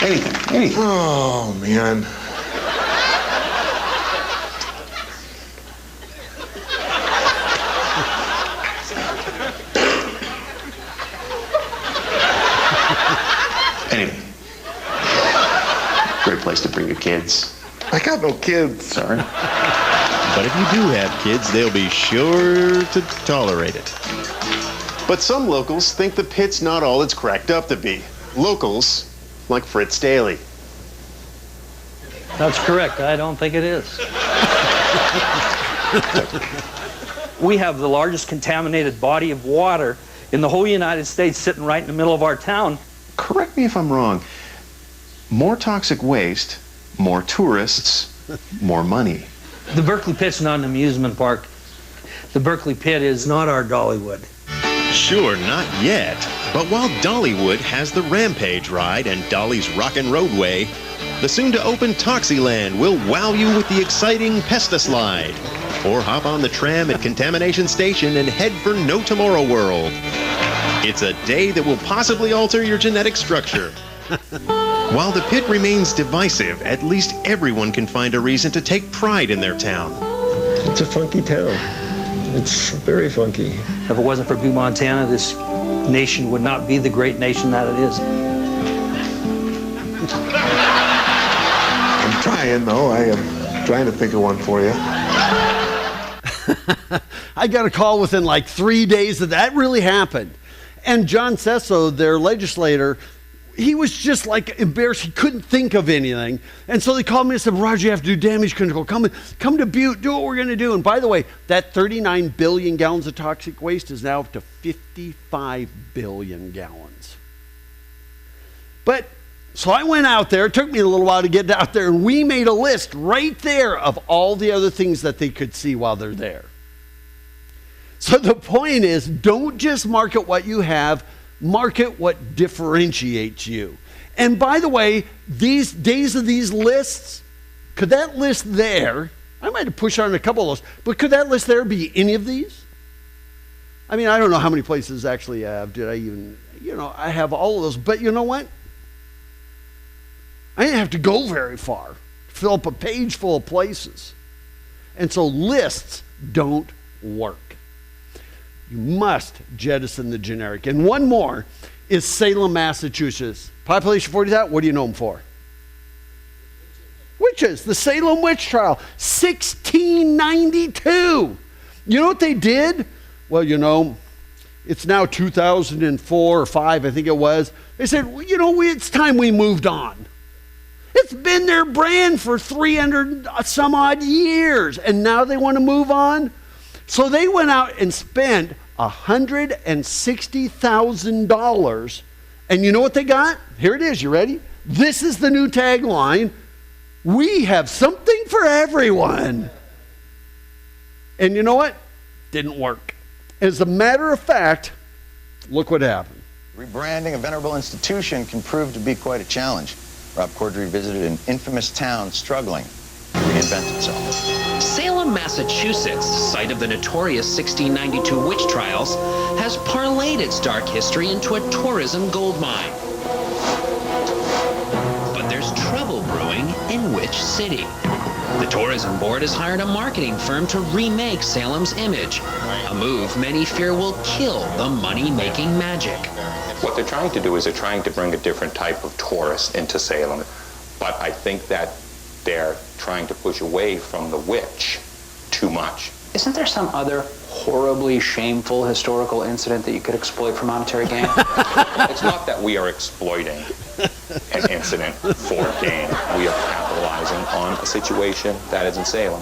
Anything. Oh, man. Anything. Great place to bring your kids. I got no kids. Sorry. But if you do have kids, they'll be sure to tolerate it. But some locals think the pit's not all it's cracked up to be. Locals like Fritz Daly. That's correct. I don't think it is. We have the largest contaminated body of water in the whole United States sitting right in the middle of our town. Correct me if I'm wrong. More toxic waste, more tourists, more money. The Berkeley Pit's not an amusement park. The Berkeley Pit is not our Dollywood. Sure, not yet. But while Dollywood has the Rampage ride and Dolly's Rockin' Roadway, the soon-to-open Toxyland will wow you with the exciting Pesta Slide. Or hop on the tram at Contamination Station and head for No Tomorrow World. It's a day that will possibly alter your genetic structure. While the pit remains divisive, at least everyone can find a reason to take pride in their town. It's a funky town. It's very funky. If it wasn't for Butte, Montana, this nation would not be the great nation that it is. I'm trying, though. I am trying to think of one for you. I got a call within like 3 days of that. Really happened. And John Sesso, their legislator, he was just like embarrassed. He couldn't think of anything. And so they called me and said, Roger, you have to do damage control. Come to Butte, do what we're going to do. And by the way, that 39 billion gallons of toxic waste is now up to 55 billion gallons. But so I went out there. It took me a little while to get out there. And we made a list right there of all the other things that they could see while they're there. So the point is, don't just market what you have, market what differentiates you. And by the way, these days of these lists, could that list there, I might have pushed on a couple of those, but could that list there be any of these? I mean, I don't know how many places actually have. Did I even, I have all of those. But you know what? I didn't have to go very far to fill up a page full of places. And so lists don't work. You must jettison the generic. And one more is Salem, Massachusetts. Population 40,000. What do you know them for? Witches. The Salem witch trial. 1692. You know what they did? Well, it's now 2004 or 5, I think it was. They said, it's time we moved on. It's been their brand for 300 some odd years, and now they want to move on. So they went out and spent $160,000. And you know what they got? Here it is. You ready? This is the new tagline. We have something for everyone. And you know what? Didn't work. As a matter of fact, look what happened. Rebranding a venerable institution can prove to be quite a challenge. Rob Corddry visited an infamous town struggling to reinvent itself. Salem, Massachusetts, site of the notorious 1692 witch trials, has parlayed its dark history into a tourism goldmine. But there's trouble brewing in which city? The tourism board has hired a marketing firm to remake Salem's image, a move many fear will kill the money-making magic. What they're trying to do is they're trying to bring a different type of tourist into Salem, but I think that they're trying to push away from the witch too much. Isn't there some other horribly shameful historical incident that you could exploit for monetary gain? It's not that we are exploiting an incident for gain. We are capitalizing on a situation that is in Salem.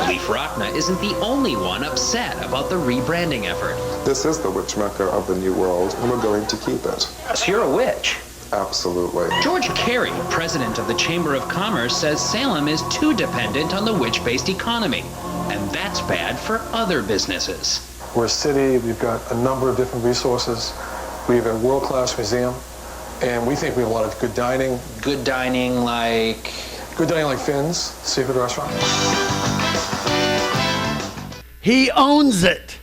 Leif Rockna isn't the only one upset about the rebranding effort. This is the witch mecca of the New World, and we're going to keep it. So you're a witch? Absolutely. George Carey, president of the Chamber of Commerce, says Salem is too dependent on the witch-based economy, and that's bad for other businesses. We're a city, we've got a number of different resources. We have a world-class museum, and we think we have a lot of good dining. Good dining like? Good dining like Finn's Seafood Restaurant. He owns it.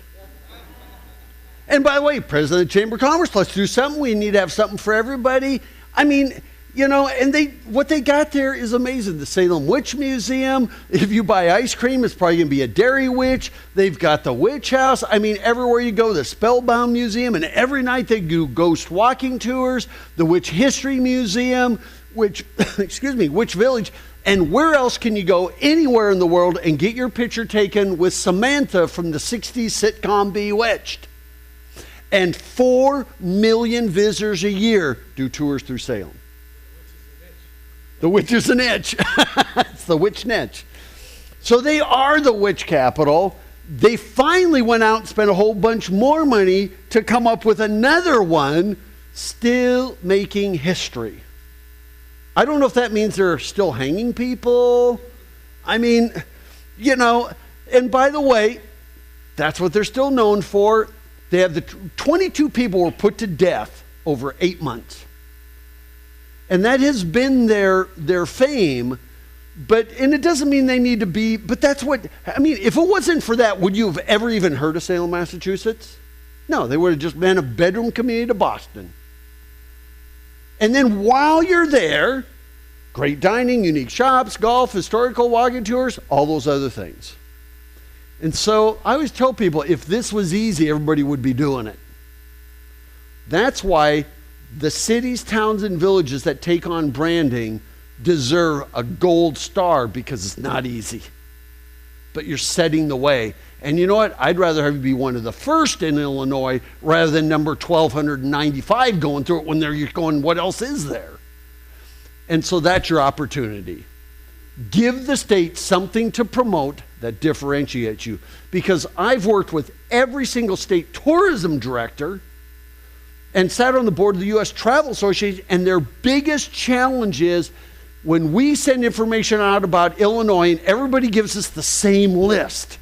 And by the way, President of the Chamber of Commerce, let's do something. We need to have something for everybody. I mean, you know, and what they got there is amazing. The Salem Witch Museum. If you buy ice cream, it's probably going to be a dairy witch. They've got the witch house. I mean, everywhere you go, the Spellbound Museum, and every night they do ghost walking tours, the Witch History Museum, Witch Village. And where else can you go anywhere in the world and get your picture taken with Samantha from the 60s sitcom Bewitched? And 4 million visitors a year do tours through Salem. The witch is an itch. It's the witch niche. So they are the witch capital. They finally went out and spent a whole bunch more money to come up with another one, still making history. I don't know if that means they're still hanging people. I mean, you know, and by the way, that's what they're still known for. They have 22 people were put to death over 8 months. And that has been their fame, and it doesn't mean they need to be, but that's what, I mean, if it wasn't for that, would you have ever even heard of Salem, Massachusetts? No, they would have just been a bedroom community to Boston. And then while you're there, great dining, unique shops, golf, historical walking tours, all those other things. And so I always tell people, if this was easy, everybody would be doing it. That's why the cities, towns, and villages that take on branding deserve a gold star, because it's not easy. But you're setting the way. And you know what? I'd rather have you be one of the first in Illinois rather than number 1,295 going through it when you're going, what else is there? And so that's your opportunity. Give the state something to promote that differentiates you. Because I've worked with every single state tourism director and sat on the board of the U.S. Travel Association, and their biggest challenge is when we send information out about Illinois and everybody gives us the same list.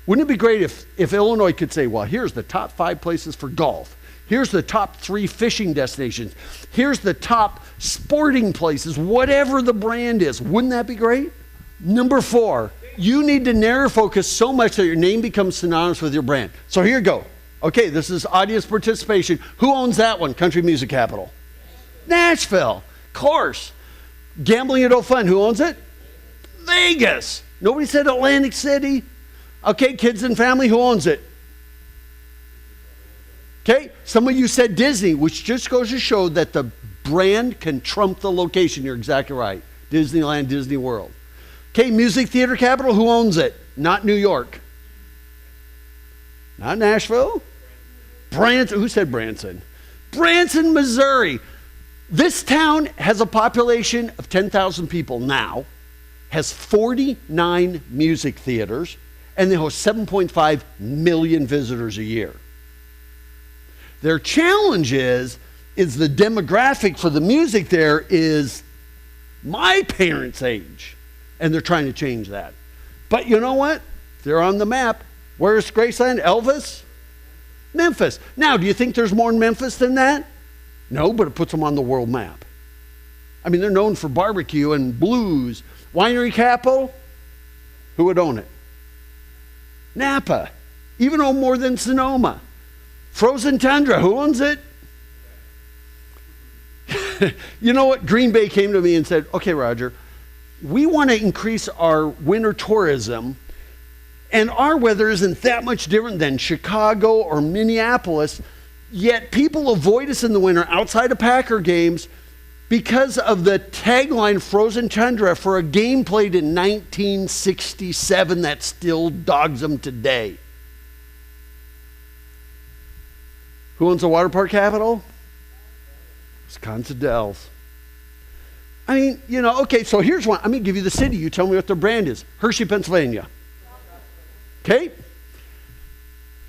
Wouldn't it be great if Illinois could say, well, here's the top 5 places for golf. Here's the top 3 fishing destinations. Here's the top sporting places, whatever the brand is. Wouldn't that be great? Number 4, you need to narrow focus so much that your name becomes synonymous with your brand. So here you go. Okay, this is audience participation. Who owns that one? Country music capital. Nashville, of course. Gambling adult fun, who owns it? Vegas. Nobody said Atlantic City. Okay, kids and family, who owns it? Okay, some of you said Disney, which just goes to show that the brand can trump the location. You're exactly right. Disneyland, Disney World. Okay, music theater capital, who owns it? Not New York. Not Nashville. Branson, who said Branson? Branson, Missouri. This town has a population of 10,000 people now, has 49 music theaters, and they host 7.5 million visitors a year. Their challenge is the demographic for the music there is my parents' age, and they're trying to change that. But you know what? They're on the map. Where's Graceland? Elvis? Memphis. Now, do you think there's more in Memphis than that? No, but it puts them on the world map. I mean, they're known for barbecue and blues. Winery capital? Who would own it? Napa. Even own more than Sonoma. Frozen tundra, who owns it? You know what? Green Bay came to me and said, okay, Roger, we want to increase our winter tourism, and our weather isn't that much different than Chicago or Minneapolis, yet people avoid us in the winter outside of Packer games. because of the tagline Frozen Tundra for a game played in 1967 that still dogs them today. Who owns the water park capital? Wisconsin Dells. I mean, you know, okay, so here's one. I'm going to give you the city. You tell me what their brand is. Hershey, Pennsylvania. Okay?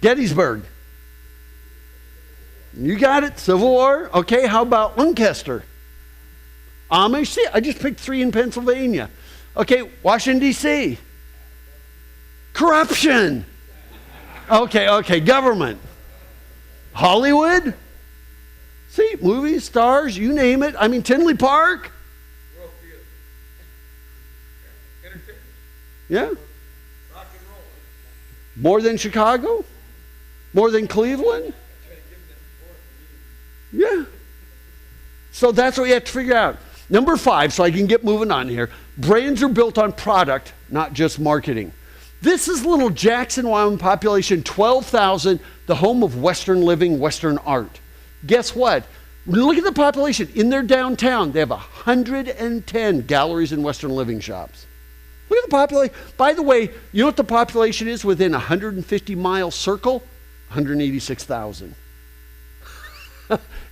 Gettysburg. You got it. Civil War. Okay, how about Lancaster? Amish. See, I just picked 3 in Pennsylvania. Okay, Washington, D.C. Corruption. Okay, government. Hollywood. See, movies, stars, you name it. I mean, Tinley Park. Yeah. More than Chicago? More than Cleveland? Yeah. So that's what you have to figure out. Number 5, so I can get moving on here. Brands are built on product, not just marketing. This is little Jackson, Wyoming, population 12,000, the home of Western living, Western art. Guess what? Look at the population. In their downtown, they have 110 galleries and Western living shops. Look at the population. By the way, you know what the population is within a 150-mile circle? 186,000.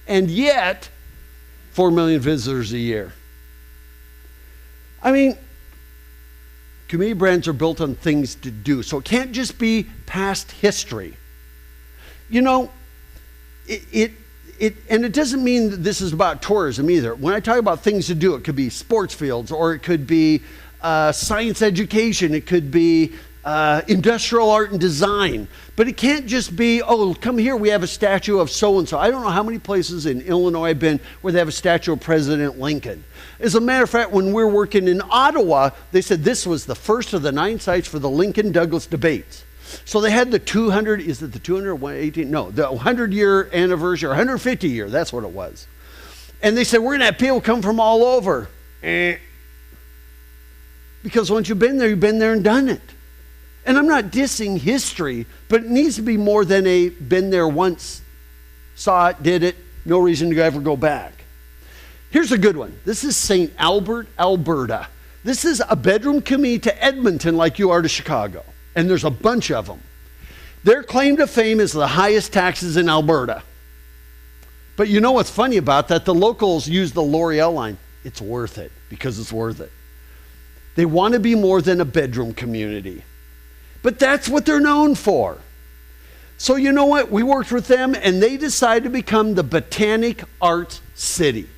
And yet, 4 million visitors a year. I mean, community brands are built on things to do. So it can't just be past history. You know, and it doesn't mean that this is about tourism either. When I talk about things to do, it could be sports fields, or it could be science education, it could be industrial art and design. But it can't just be, oh, come here, we have a statue of so-and-so. I don't know how many places in Illinois I've been where they have a statue of President Lincoln. As a matter of fact, when we were working in Ottawa, they said this was the first of the 9 sites for the Lincoln-Douglas debates. So they had the 200, is it the 200 or 118? No, the 100-year anniversary, or 150 year, that's what it was. And they said, we're going to have people come from all over. Because once you've been there and done it. And I'm not dissing history, but it needs to be more than a been there once, saw it, did it, no reason to ever go back. Here's a good one. This is St. Albert, Alberta. This is a bedroom community to Edmonton like you are to Chicago. And there's a bunch of them. Their claim to fame is the highest taxes in Alberta. But you know what's funny about that? The locals use the L'Oreal line. It's worth it, because it's worth it. They want to be more than a bedroom community. But that's what they're known for. So you know what? We worked with them, and they decided to become the Botanic Arts City.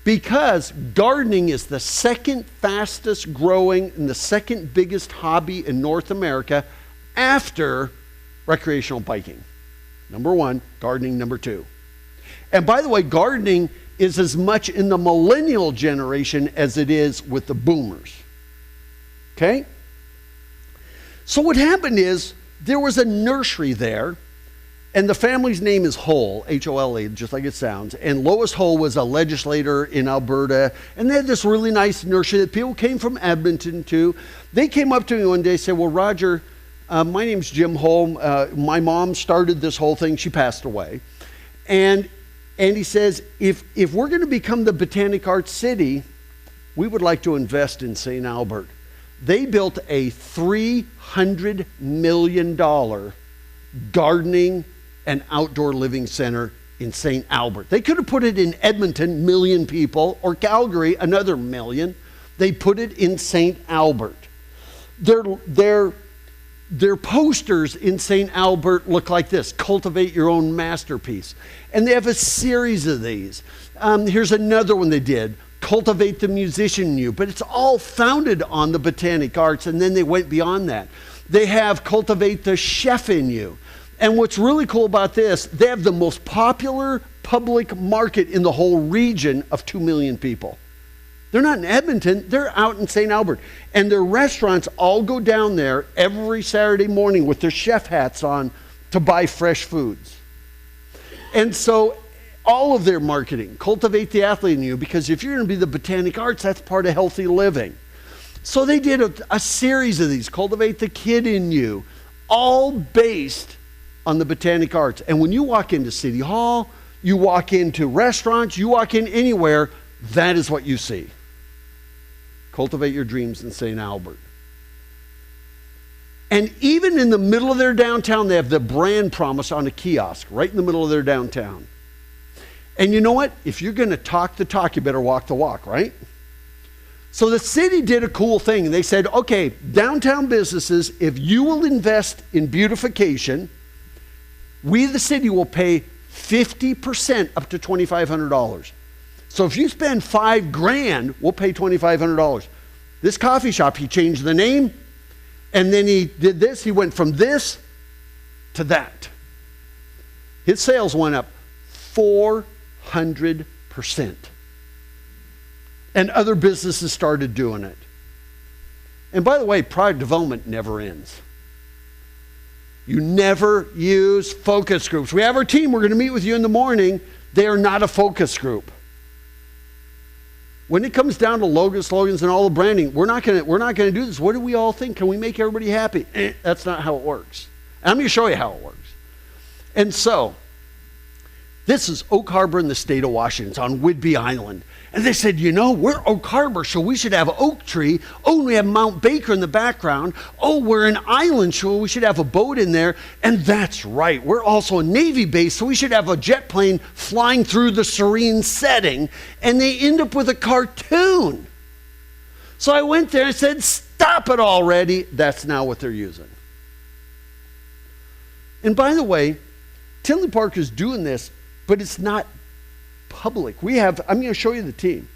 Because gardening is the second fastest growing and the second biggest hobby in North America after recreational biking. Number 1, gardening number 2. And by the way, gardening is as much in the millennial generation as it is with the boomers. Okay? So what happened is there was a nursery there, and the family's name is Hull, H-O-L-E, just like it sounds. And Lois Hull was a legislator in Alberta, and they had this really nice nursery that people came from Edmonton to. They came up to me one day and said, well, Roger, my name's Jim Hull. My mom started this whole thing. She passed away. And he says, if we're going to become the Botanic Arts City, we would like to invest in St. Albert. They built a $300 million gardening and outdoor living center in St. Albert. They could have put it in Edmonton, 1 million people, or Calgary, another 1 million. They put it in St. Albert. Their posters in St. Albert look like this: cultivate your own masterpiece. And they have a series of these. Here's another one they did: cultivate the musician in you. But it's all founded on the Botanic Arts, and then they went beyond that. They have cultivate the chef in you. And what's really cool about this, they have the most popular public market in the whole region of 2 million people. They're not in Edmonton, they're out in St. Albert. And their restaurants all go down there every Saturday morning with their chef hats on to buy fresh foods. And so all of their marketing, cultivate the athlete in you, because if you're going to be the Botanic Arts, that's part of healthy living. So they did a series of these, cultivate the kid in you, all based on the Botanic Arts. And when you walk into City Hall, you walk into restaurants, you walk in anywhere, that is what you see. Cultivate your dreams in St. Albert. And even in the middle of their downtown, they have the brand promise on a kiosk right in the middle of their downtown. And you know what? If you're going to talk the talk, you better walk the walk, right? So the city did a cool thing. They said, okay, downtown businesses, if you will invest in beautification, we, the city, will pay 50% up to $2,500. So if you spend $5,000, we'll pay $2,500. This coffee shop, he changed the name, and then he did this. He went from this to that. His sales went up 400%. And other businesses started doing it. And by the way, product development never ends. You never use focus groups. We have our team. We're going to meet with you in the morning. They are not a focus group. When it comes down to logos, slogans, and all the branding, we're not going to do this. What do we all think? Can we make everybody happy? That's not how it works. And I'm going to show you how it works. And so, this is Oak Harbor in the state of Washington. It's on Whidbey Island. And they said, you know, we're Oak Harbor, so we should have an oak tree. Oh, we have Mount Baker in the background. Oh, we're an island, so we should have a boat in there. And that's right. We're also a Navy base, so we should have a jet plane flying through the serene setting. And they end up with a cartoon. So I went there and said, stop it already. That's now what they're using. And by the way, Tinley Park is doing this, but it's not public. I'm going to show you the team.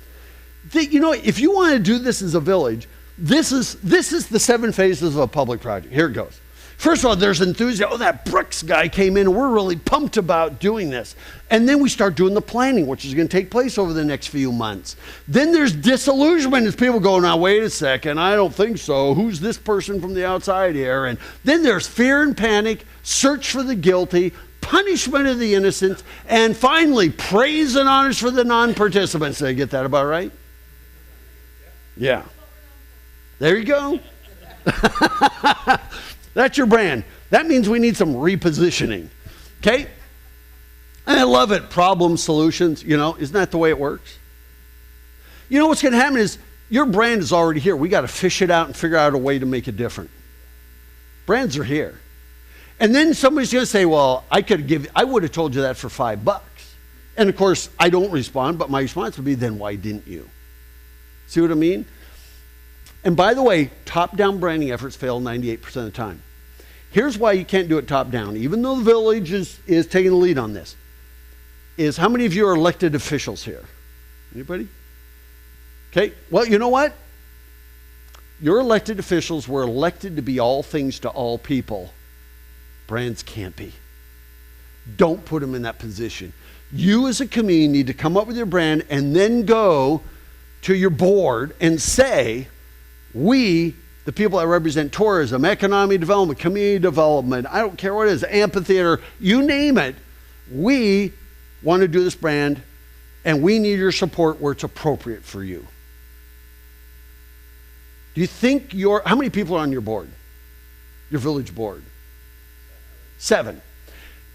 You know, if you want to do this as a village, this is the 7 phases of a public project. Here it goes. First of all, there's enthusiasm. Oh, that Brooks guy came in, and we're really pumped about doing this. And then we start doing the planning, which is going to take place over the next few months. Then there's disillusionment as people go, now, wait a second, I don't think so. Who's this person from the outside here? And then there's fear and panic, search for the guilty, punishment of the innocent, and finally, praise and honors for the non-participants. Did I get that about right? Yeah. There you go. That's your brand. That means we need some repositioning. Okay? And I love it. Problem solutions, you know, isn't that the way it works? You know what's going to happen is your brand is already here. We got to fish it out and figure out a way to make it different. Brands are here. And then somebody's going to say, well, I would have told you that for $5. And of course, I don't respond, but my response would be, then why didn't you? See what I mean? And by the way, top-down branding efforts fail 98% of the time. Here's why you can't do it top-down, even though the village is taking the lead on this, is how many of you are elected officials here? Anybody? Okay, well, you know what? Your elected officials were elected to be all things to all people. Brands can't be. Don't put them in that position. You as a community need to come up with your brand and then go to your board and say, we, the people that represent tourism, economic development, community development, I don't care what it is, amphitheater, you name it, we want to do this brand and we need your support where it's appropriate for you. Do you think how many people are on your board? Your village board? 7.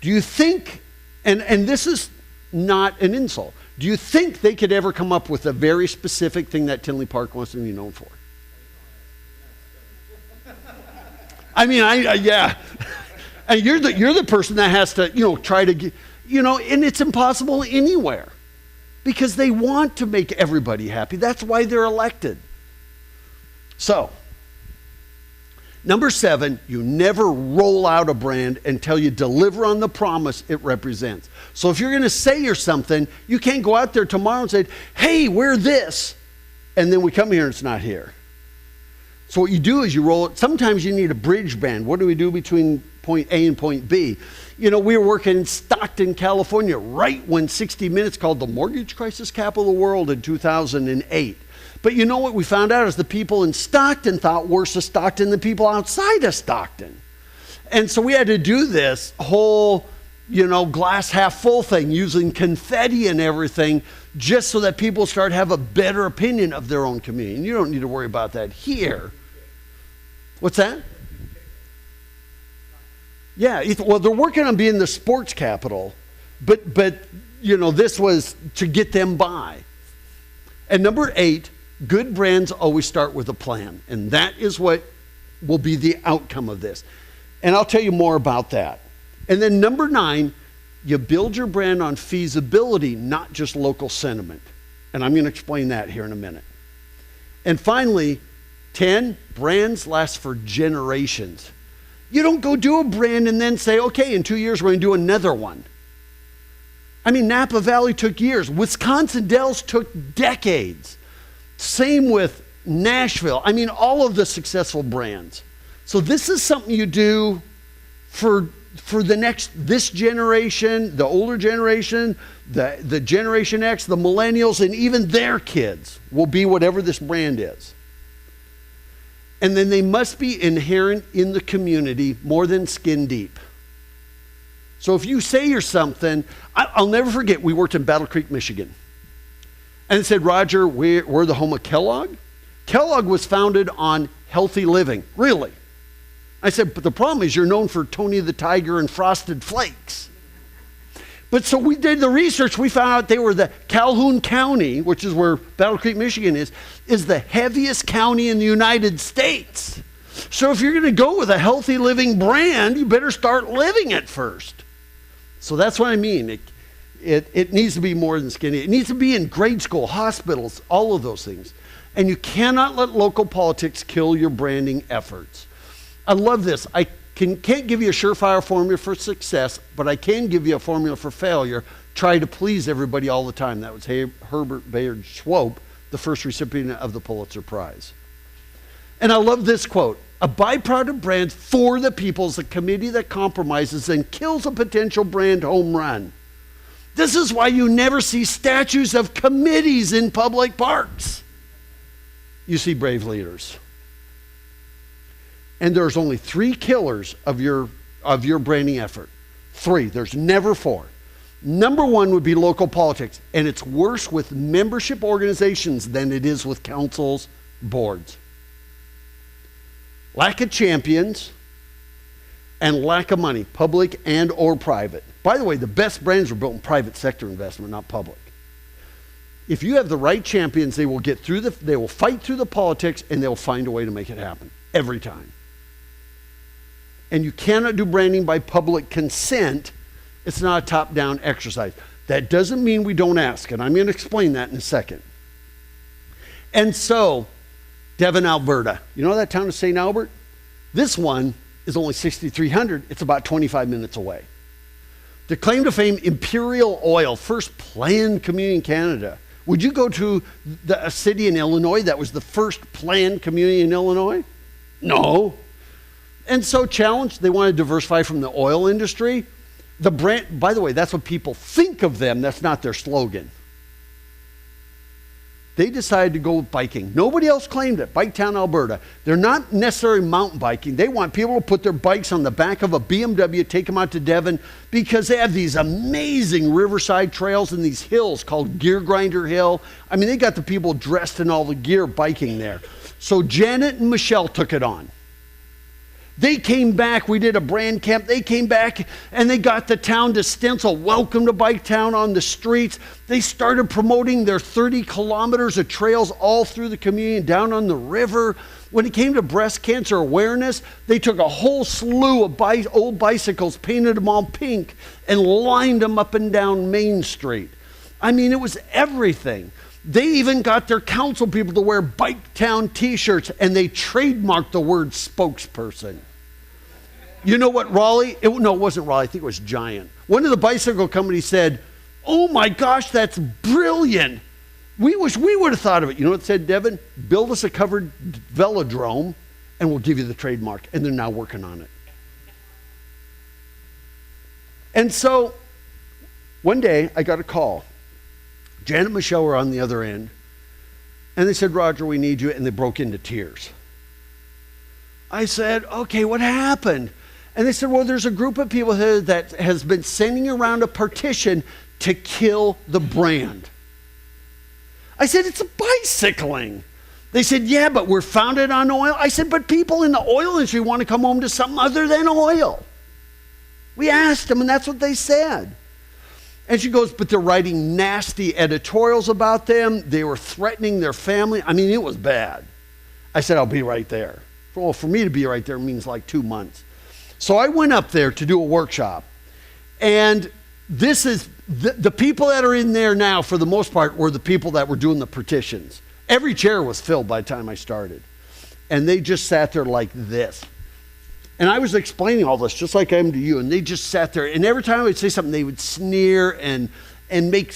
Do you think, and this is not an insult, do you think they could ever come up with a very specific thing that Tinley Park wants to be known for? I mean, yeah. And you're the person that has to, try to get, and it's impossible anywhere because they want to make everybody happy. That's why they're elected. So, number 7, you never roll out a brand until you deliver on the promise it represents. So if you're going to say you're something, you can't go out there tomorrow and say, hey, we're this, and then we come here and it's not here. So what you do is you roll it. Sometimes you need a bridge brand. What do we do between point A and point B? We were working in Stockton, California, right when 60 Minutes called the mortgage crisis capital of the world in 2008. But you know what we found out is the people in Stockton thought worse of Stockton than people outside of Stockton. And so we had to do this whole, glass half full thing using confetti and everything just so that people start to have a better opinion of their own community. And you don't need to worry about that here. What's that? Yeah, well, they're working on being the sports capital, but this was to get them by. And number 8, good brands always start with a plan. And that is what will be the outcome of this. And I'll tell you more about that. And then number 9, you build your brand on feasibility, not just local sentiment. And I'm going to explain that here in a minute. And finally, 10, brands last for generations. You don't go do a brand and then say, okay, in 2 years we're going to do another one. I mean, Napa Valley took years. Wisconsin Dells took decades. Same with Nashville. I mean, all of the successful brands. So this is something you do for this generation, the older generation, the Generation X, the millennials, and even their kids will be whatever this brand is. And then they must be inherent in the community more than skin deep. So if you say you're something, I'll never forget, we worked in Battle Creek, Michigan. And it said, Roger, we're the home of Kellogg. Kellogg was founded on healthy living. Really? I said, but the problem is you're known for Tony the Tiger and Frosted Flakes. But so we did the research. We found out they were the Calhoun County, which is where Battle Creek, Michigan is the heaviest county in the United States. So if you're going to go with a healthy living brand, you better start living it first. So that's what I mean. It needs to be more than skinny. It needs to be in grade school, hospitals, all of those things. And you cannot let local politics kill your branding efforts. I love this. I can't give you a surefire formula for success, but I can give you a formula for failure. Try to please everybody all the time. That was Herbert Bayard Swope, the first recipient of the Pulitzer Prize. And I love this quote. A byproduct of brands for the people is a committee that compromises and kills a potential brand home run. This is why you never see statues of committees in public parks. You see brave leaders. And there's only 3 killers of your branding effort. 3, there's never 4. Number 1 would be local politics, and it's worse with membership organizations than it is with councils, boards. Lack of champions and lack of money, public and or private. By the way, the best brands are built in private sector investment, not public. If you have the right champions, they will fight through the politics and they'll find a way to make it happen every time. And you cannot do branding by public consent. It's not a top-down exercise. That doesn't mean we don't ask, and I'm going to explain that in a second. And so, Devon, Alberta. You know that town of St. Albert? This one is only 6,300. It's about 25 minutes away. The claim to fame, Imperial Oil, first planned community in Canada. Would you go to a city in Illinois that was the first planned community in Illinois? No. And so challenged, they want to diversify from the oil industry. The brand, by the way, that's what people think of them. That's not their slogan. They decided to go with biking. Nobody else claimed it. Biketown, Alberta. They're not necessarily mountain biking. They want people to put their bikes on the back of a BMW, take them out to Devon, because they have these amazing riverside trails and these hills called Gear Grinder Hill. I mean, they got the people dressed in all the gear biking there. So Janet and Michelle took it on. They came back, we did a brand camp, they came back and they got the town to stencil, welcome to Biketown on the streets. They started promoting their 30 kilometers of trails all through the community and down on the river. When it came to breast cancer awareness, they took a whole slew of old bicycles, painted them all pink, and lined them up and down Main Street. I mean, it was everything. They even got their council people to wear Biketown t-shirts, and they trademarked the word spokesperson. You know what, Raleigh? No, it wasn't Raleigh. I think it was Giant. One of the bicycle companies said, oh my gosh, that's brilliant. We wish we would have thought of it. You know what it said, Devin? Build us a covered velodrome, and we'll give you the trademark. And they're now working on it. And so one day I got a call. Janet and Michelle were on the other end, and they said, Roger, we need you, and they broke into tears. I said, okay, what happened? And they said, well, there's a group of people here that has been sending around a petition to kill the brand. I said, it's bicycling. They said, yeah, but we're founded on oil. I said, but people in the oil industry want to come home to something other than oil. We asked them, and that's what they said. And she goes, but they're writing nasty editorials about them. They were threatening their family. I mean, it was bad. I said, I'll be right there. Well, for me to be right there means like 2 months. So I went up there to do a workshop. And this is, the people that are in there now, for the most part, were the people that were doing the petitions. Every chair was filled by the time I started. And they just sat there like this. And I was explaining all this just like I am to you, and they just sat there. And every time I would say something, they would sneer and make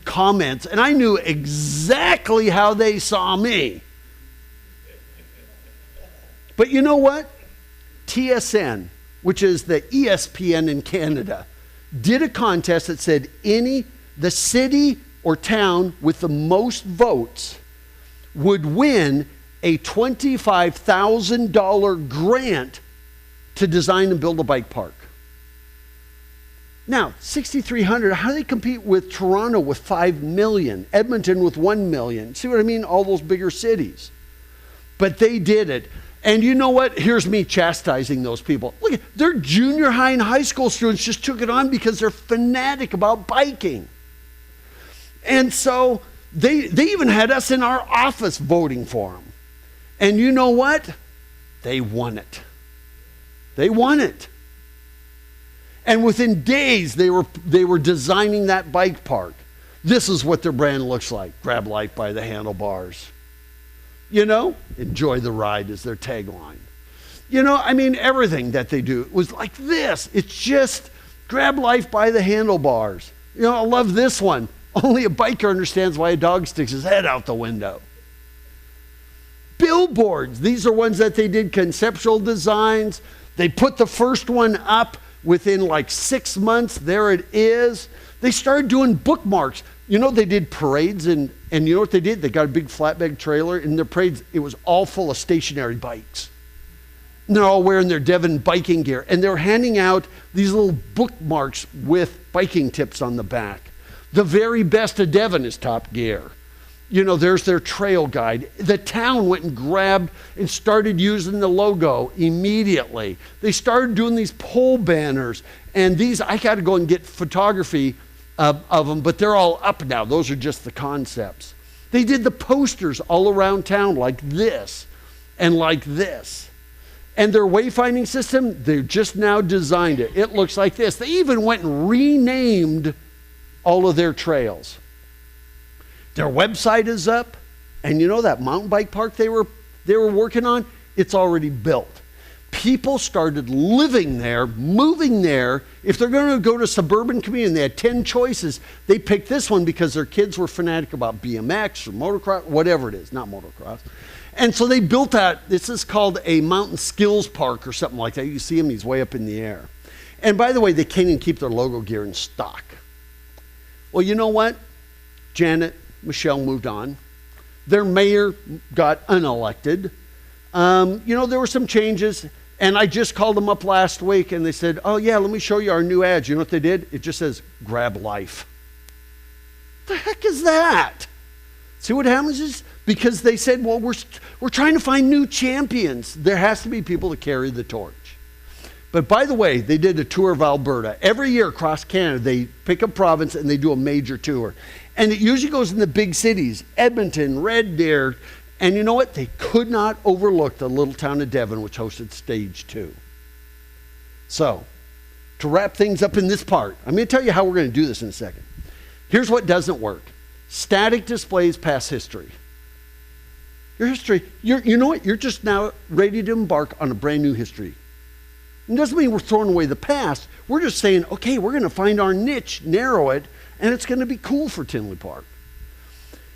comments. And I knew exactly how they saw me. But you know what? TSN, which is the ESPN in Canada, did a contest that said the city or town with the most votes would win a $25,000 grant to design and build a bike park. Now, 6,300, how do they compete with Toronto with 5 million, Edmonton with 1 million? See what I mean? All those bigger cities. But they did it. And you know what? Here's me chastising those people. Look, their junior high and high school students just took it on because they're fanatic about biking. And so they even had us in our office voting for them. And you know what? They won it. They won it. And within days, they were designing that bike park. This is what their brand looks like. Grab life by the handlebars. You know, enjoy the ride is their tagline. You know, I mean, everything that they do was like this. It's just grab life by the handlebars. You know, I love this one. Only a biker understands why a dog sticks his head out the window. Billboards. These are ones that they did conceptual designs. They put the first one up within like 6 months. There it is. They started doing bookmarks. You know, they did parades, and you know what they did? They got a big flatbed trailer. In their parades, it was all full of stationary bikes. And they're all wearing their Devon biking gear. And they're handing out these little bookmarks with biking tips on the back. The very best of Devon is Top Gear. You know, there's their trail guide. The town went and grabbed and started using the logo immediately. They started doing these pole banners. And these, I got to go and get photography of them, but they're all up now. Those are just the concepts. They did the posters all around town like this and like this. And their wayfinding system, they've just now designed it. It looks like this. They even went and renamed all of their trails. Their website is up, and you know that mountain bike park they were working on? It's already built. People started living there, moving there. If they're going to go to a suburban community and they had 10 choices, they picked this one because their kids were fanatic about BMX or motocross, whatever it is, not motocross. And so they built that. This is called a mountain skills park or something like that. You see him, he's way up in the air. And by the way, they can't even keep their logo gear in stock. Well, you know what? Michelle moved on. Their mayor got unelected. You know, there were some changes, and I just called them up last week, and they said, oh, yeah, let me show you our new ads. You know what they did? It just says, grab life. The heck is that? See what happens is, because they said, well, we're trying to find new champions. There has to be people to carry the torch. But by the way, they did a tour of Alberta. Every year across Canada, they pick a province and they do a major tour. And it usually goes in the big cities, Edmonton, Red Deer. And you know what? They could not overlook the little town of Devon, which hosted stage 2. So, to wrap things up in this part, I'm going to tell you how we're going to do this in a second. Here's what doesn't work. Static displays past history. Your history, you know what? You're just now ready to embark on a brand new history. It doesn't mean we're throwing away the past. We're just saying, okay, we're going to find our niche, narrow it, and it's going to be cool for Tinley Park.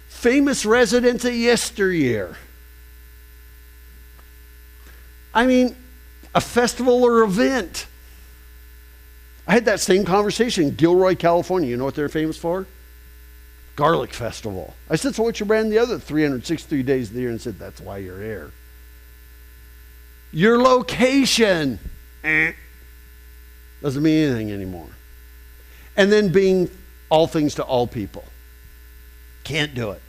Famous residents of yesteryear. I mean, a festival or event. I had that same conversation in Gilroy, California. You know what they're famous for? Garlic Festival. I said, so what's your brand the other 363 days of the year? And said, that's why you're here. Your location. Doesn't mean anything anymore. And then being all things to all people. Can't do it.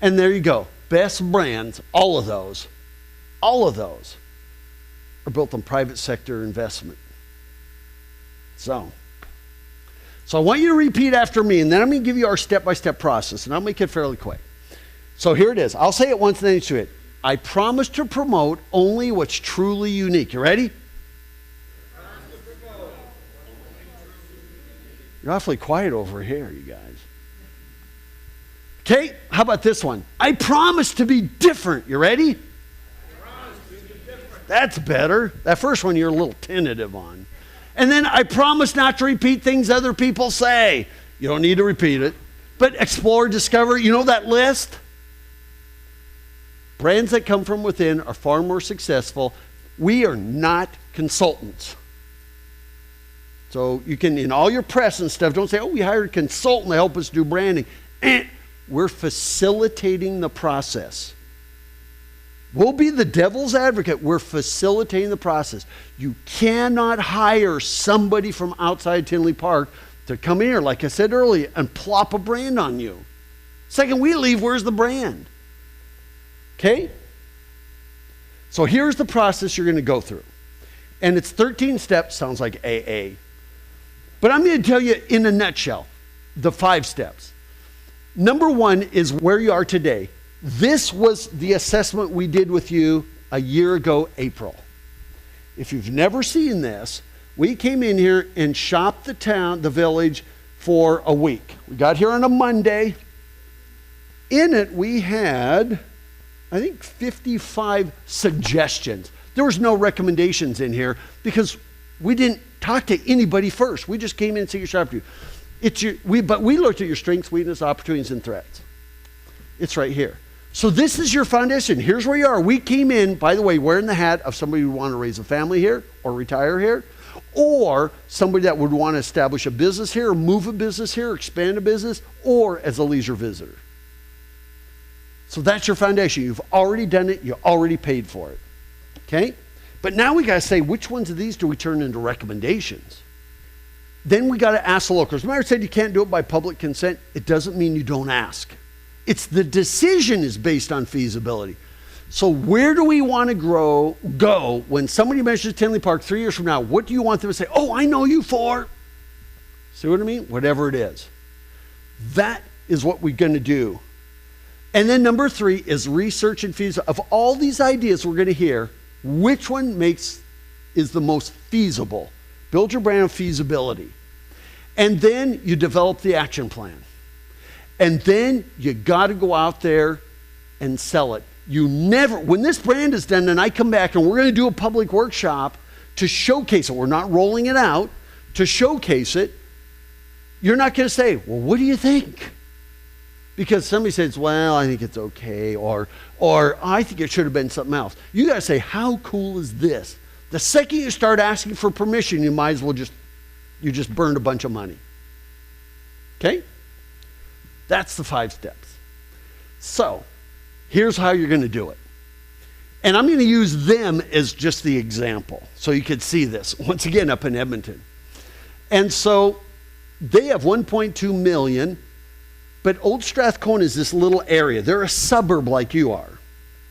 And there you go. Best brands, all of those are built on private sector investment. So, So I want you to repeat after me, and then I'm going to give you our step-by-step process, and I'll make it fairly quick. So here it is. I'll say it once and then you say it. I promise to promote only what's truly unique. You ready? You're awfully quiet over here, you guys. Okay, how about this one? I promise to be different. You ready? That's better. That first one you're a little tentative on. And then I promise not to repeat things other people say. You don't need to repeat it. But explore, discover, you know that list? Brands that come from within are far more successful. We are not consultants. So you can, in all your press and stuff, don't say, oh, we hired a consultant to help us do branding. We're facilitating the process. We'll be the devil's advocate. We're facilitating the process. You cannot hire somebody from outside Tinley Park to come in here, like I said earlier, and plop a brand on you. Second we leave, where's the brand? Okay? So here's the process you're going to go through. And it's 13 steps, sounds like AA. But I'm going to tell you in a nutshell, the 5 steps. Number 1 is where you are today. This was the assessment we did with you a year ago, April. If you've never seen this, we came in here and shopped the town, the village, for a week. We got here on a Monday. In it, we had, I think, 55 suggestions. There was no recommendations in here because we didn't talk to anybody first. We just came in and secret shopped you. But we looked at your strengths, weaknesses, opportunities, and threats. It's right here. So this is your foundation. Here's where you are. We came in, by the way, wearing the hat of somebody who would want to raise a family here or retire here, or somebody that would want to establish a business here, or move a business here, expand a business, or as a leisure visitor. So that's your foundation. You've already done it. You already paid for it. Okay? But now we got to say, which ones of these do we turn into recommendations? Then we got to ask the locals. Remember I said you can't do it by public consent? It doesn't mean you don't ask. It's the decision is based on feasibility. So where do we want to go when somebody mentions Tinley Park 3 years from now? What do you want them to say? Oh, I know you for. See what I mean? Whatever it is. That is what we're going to do. And then number 3 is research and feasibility. Of all these ideas we're going to hear, which one is the most feasible? Build your brand of feasibility. And then you develop the action plan. And then you got to go out there and sell it. When this brand is done and I come back and we're going to do a public workshop to showcase it, we're not rolling it out, to showcase it, you're not going to say, well, what do you think? Because somebody says, well, I think it's okay, or I think it should have been something else. You got to say, how cool is this? The second you start asking for permission, you might as well you just burned a bunch of money. Okay? That's the 5 steps. So, here's how you're going to do it. And I'm going to use them as just the example so you could see this, once again, up in Edmonton. And so, they have 1.2 million, but Old Strathcona is this little area. They're a suburb like you are.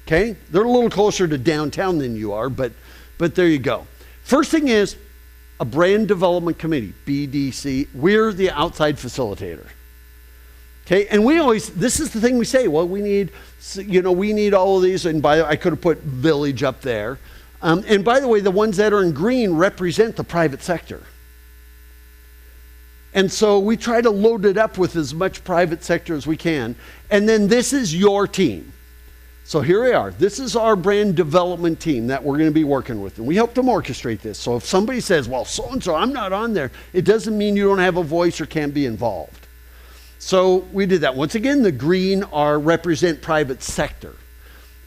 Okay? They're a little closer to downtown than you are, but there you go. First thing is a brand development committee, BDC. We're the outside facilitator. Okay, and this is the thing we say, well, we need all of these, and I could have put village up there. And by the way, the ones that are in green represent the private sector. And so we try to load it up with as much private sector as we can. And then this is your team. So here we are. This is our brand development team that we're going to be working with. And we help them orchestrate this. So if somebody says, well, so-and-so, I'm not on there, it doesn't mean you don't have a voice or can't be involved. So we did that. Once again, the green represent private sector.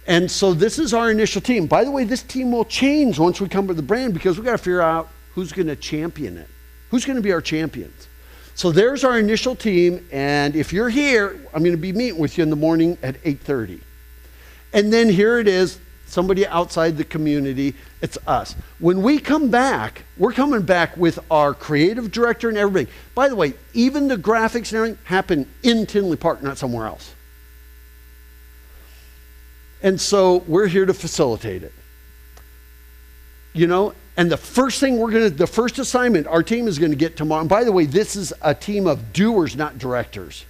And so this is our initial team. By the way, this team will change once we come to the brand because we've got to figure out who's going to champion it. Who's going to be our champions? So there's our initial team. And if you're here, I'm going to be meeting with you in the morning at 8:30. And then here it is, somebody outside the community. It's us. When we come back, we're coming back with our creative director and everything. By the way, even the graphics and everything happen in Tinley Park, not somewhere else. And so we're here to facilitate it. And the first assignment our team is going to get tomorrow, and by the way, this is a team of doers, not directors.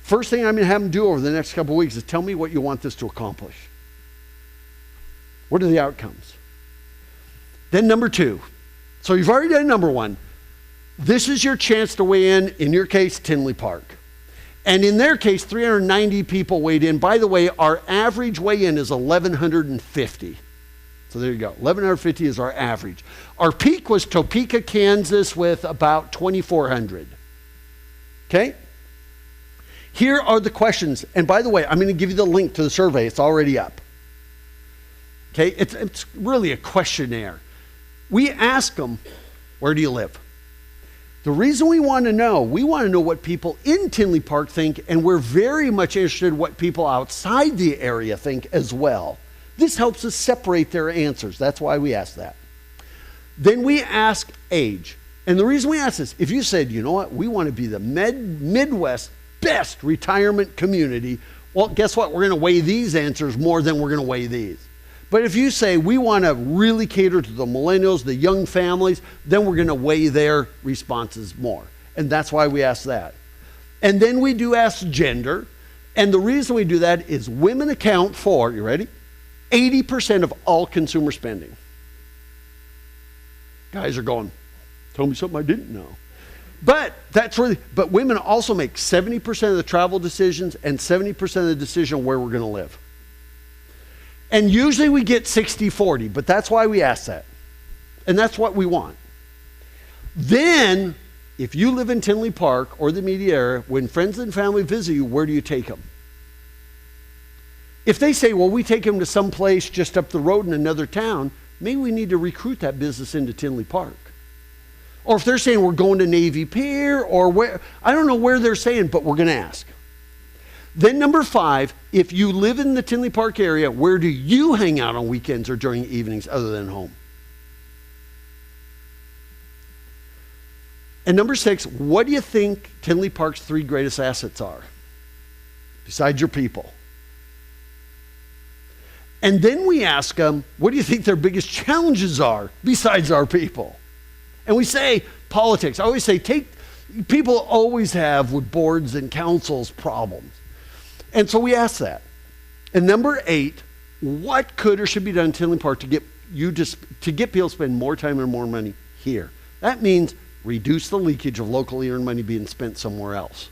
First thing I'm going to have them do over the next couple of weeks is tell me what you want this to accomplish. What are the outcomes? Then number 2. So you've already done number 1. This is your chance to weigh in your case, Tinley Park. And in their case, 390 people weighed in. By the way, our average weigh-in is 1,150. So there you go. 1,150 is our average. Our peak was Topeka, Kansas with about 2,400. Okay? Here are the questions. And by the way, I'm going to give you the link to the survey. It's already up. Okay? It's really a questionnaire. We ask them, where do you live? The reason we want to know what people in Tinley Park think, and we're very much interested in what people outside the area think as well. This helps us separate their answers. That's why we ask that. Then we ask age. And the reason we ask this, if you said, you know what, we want to be the Midwest best retirement community, well, guess what? We're going to weigh these answers more than we're going to weigh these. But if you say we want to really cater to the millennials, the young families, then we're going to weigh their responses more. And that's why we ask that. And then we do ask gender. And the reason we do that is women account for, you ready? 80% of all consumer spending. Guys are going, tell me something I didn't know. But women also make 70% of the travel decisions and 70% of the decision where we're going to live. And usually we get 60-40, but that's why we ask that. And that's what we want. Then, if you live in Tinley Park or the immediate area, when friends and family visit you, where do you take them? If they say, well, we take them to some place just up the road in another town, maybe we need to recruit that business into Tinley Park. Or if they're saying we're going to Navy Pier or where, I don't know where they're saying, but we're going to ask. Then number 5, if you live in the Tinley Park area, where do you hang out on weekends or during evenings other than home? And number 6, what do you think Tinley Park's 3 greatest assets are? Besides your people. And then we ask them, what do you think their biggest challenges are besides our people? And we say politics. I always say people always have with boards and councils problems. And so we ask that. And number 8, what could or should be done in Tinley Park to get people to spend more time and more money here? That means reduce the leakage of locally earned money being spent somewhere else.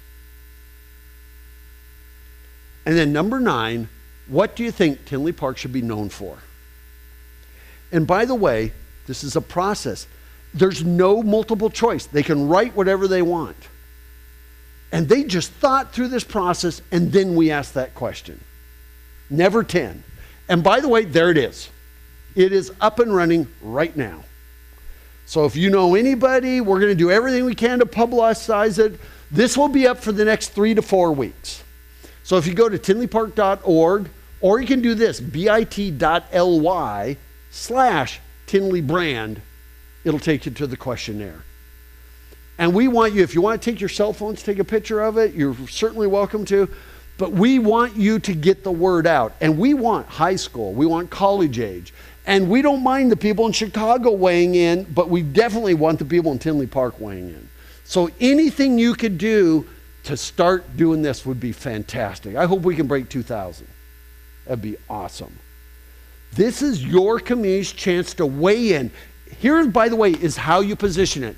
And then number 9, what do you think Tinley Park should be known for? And by the way, this is a process. There's no multiple choice. They can write whatever they want. And they just thought through this process, and then we asked that question. Never 10. And by the way, there it is. It is up and running right now. So if you know anybody, we're going to do everything we can to publicize it. This will be up for the next 3 to 4 weeks. So if you go to tinleypark.org, or you can do this, bit.ly/tinleybrand, it'll take you to the questionnaire. And we want you, if you want to take your cell phones, take a picture of it, you're certainly welcome to. But we want you to get the word out. And we want high school, we want college age. And we don't mind the people in Chicago weighing in, but we definitely want the people in Tinley Park weighing in. So anything you could do to start doing this would be fantastic. I hope we can break 2,000. That'd be awesome. This is your community's chance to weigh in. Here, by the way, is how you position it.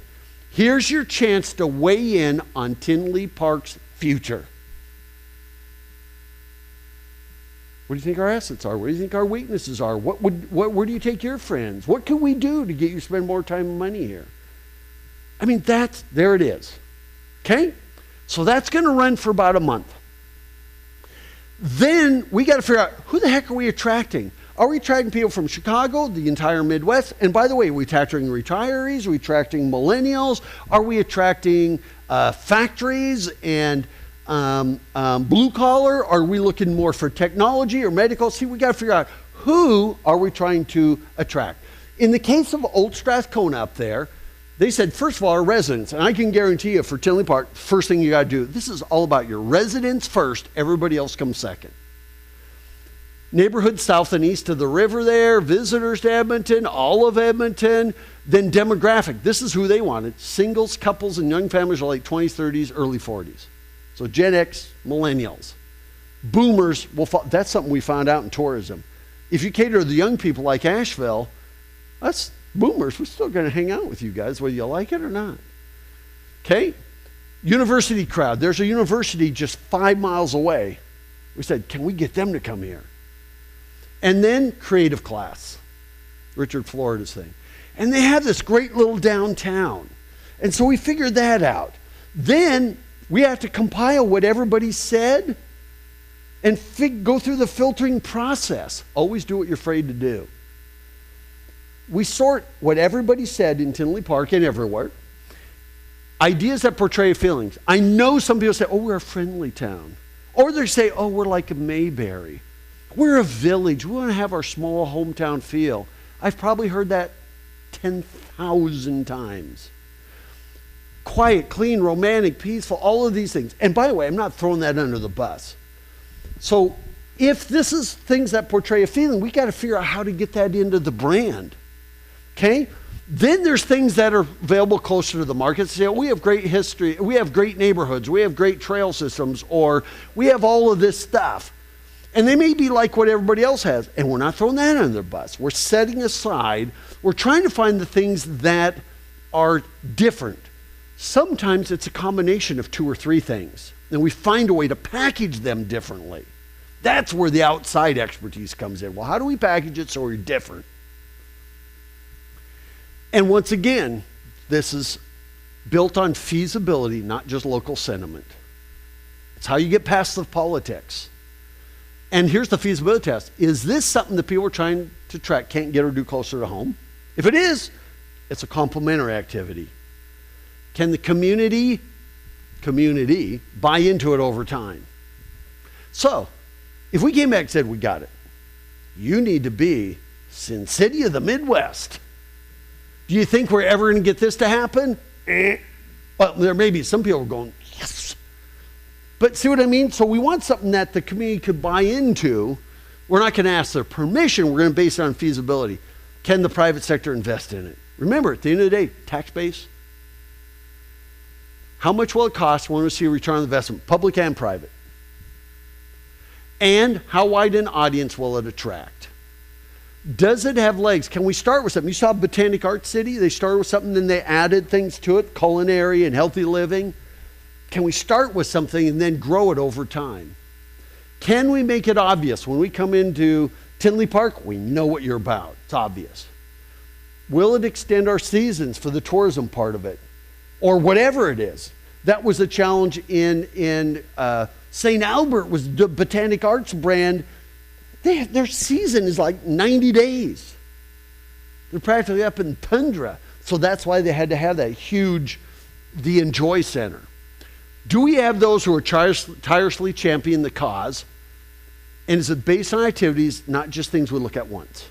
Here's your chance to weigh in on Tinley Park's future. What do you think our assets are? What do you think our weaknesses are? Where do you take your friends? What can we do to get you to spend more time and money here? I mean, there it is. Okay? So that's going to run for about a month. Then we got to figure out, who the heck are we attracting? Are we attracting people from Chicago, the entire Midwest? And by the way, are we attracting retirees? Are we attracting millennials? Are we attracting factories and blue collar? Are we looking more for technology or medical? See, we got to figure out, who are we trying to attract? In the case of Old Strathcona up there, they said, first of all, our residents, and I can guarantee you for Tinley Park, first thing you got to do, this is all about your residents first, everybody else comes second. Neighborhoods south and east of the river there, visitors to Edmonton, all of Edmonton. Then demographic. This is who they wanted. Singles, couples, and young families are like 20s, 30s, early 40s. So Gen X, millennials. Boomers, that's something we found out in tourism. If you cater to the young people like Asheville, that's boomers. We're still going to hang out with you guys, whether you like it or not. Okay? University crowd. There's a university just 5 miles away. We said, can we get them to come here? And then creative class. Richard Florida's thing. And they have this great little downtown. And so we figured that out. Then we have to compile what everybody said and go through the filtering process. Always do what you're afraid to do. We sort what everybody said in Tinley Park and everywhere. Ideas that portray feelings. I know some people say, oh, we're a friendly town. Or they say, oh, we're like a Mayberry. We're a village. We want to have our small hometown feel. I've probably heard that 10,000 times. Quiet, clean, romantic, peaceful, all of these things. And by the way, I'm not throwing that under the bus. So if this is things that portray a feeling, we got to figure out how to get that into the brand. Okay? Then there's things that are available closer to the market. Say, oh, we have great history, we have great neighborhoods, we have great trail systems, or we have all of this stuff. And they may be like what everybody else has. And we're not throwing that under the bus. We're setting aside, we're trying to find the things that are different. Sometimes it's a combination of 2 or 3 things. And we find a way to package them differently. That's where the outside expertise comes in. Well, how do we package it so we're different? And once again, this is built on feasibility, not just local sentiment. It's how you get past the politics. And here's the feasibility test. Is this something that people are trying to track can't get or do closer to home? If it is, it's a complementary activity. Can the community buy into it over time? So, if we came back and said, we got it. You need to be Sin City of the Midwest. Do you think we're ever going to get this to happen? Well, there may be some people going, yes. But see what I mean? So we want something that the community could buy into. We're not going to ask their permission. We're going to base it on feasibility. Can the private sector invest in it? Remember, at the end of the day, tax base. How much will it cost when we see a return on investment, public and private? And how wide an audience will it attract? Does it have legs? Can we start with something? You saw Botanic Art City. They started with something, then they added things to it, culinary and healthy living. Can we start with something and then grow it over time? Can we make it obvious? When we come into Tinley Park, we know what you're about. It's obvious. Will it extend our seasons for the tourism part of it? Or whatever it is. That was a challenge in St. Albert was the Botanic Arts brand. Their season is like 90 days. They're practically up in tundra. So that's why they had to have that huge, the Enjoy Center. Do we have those who are tirelessly championing the cause? And is it based on activities, not just things we look at once?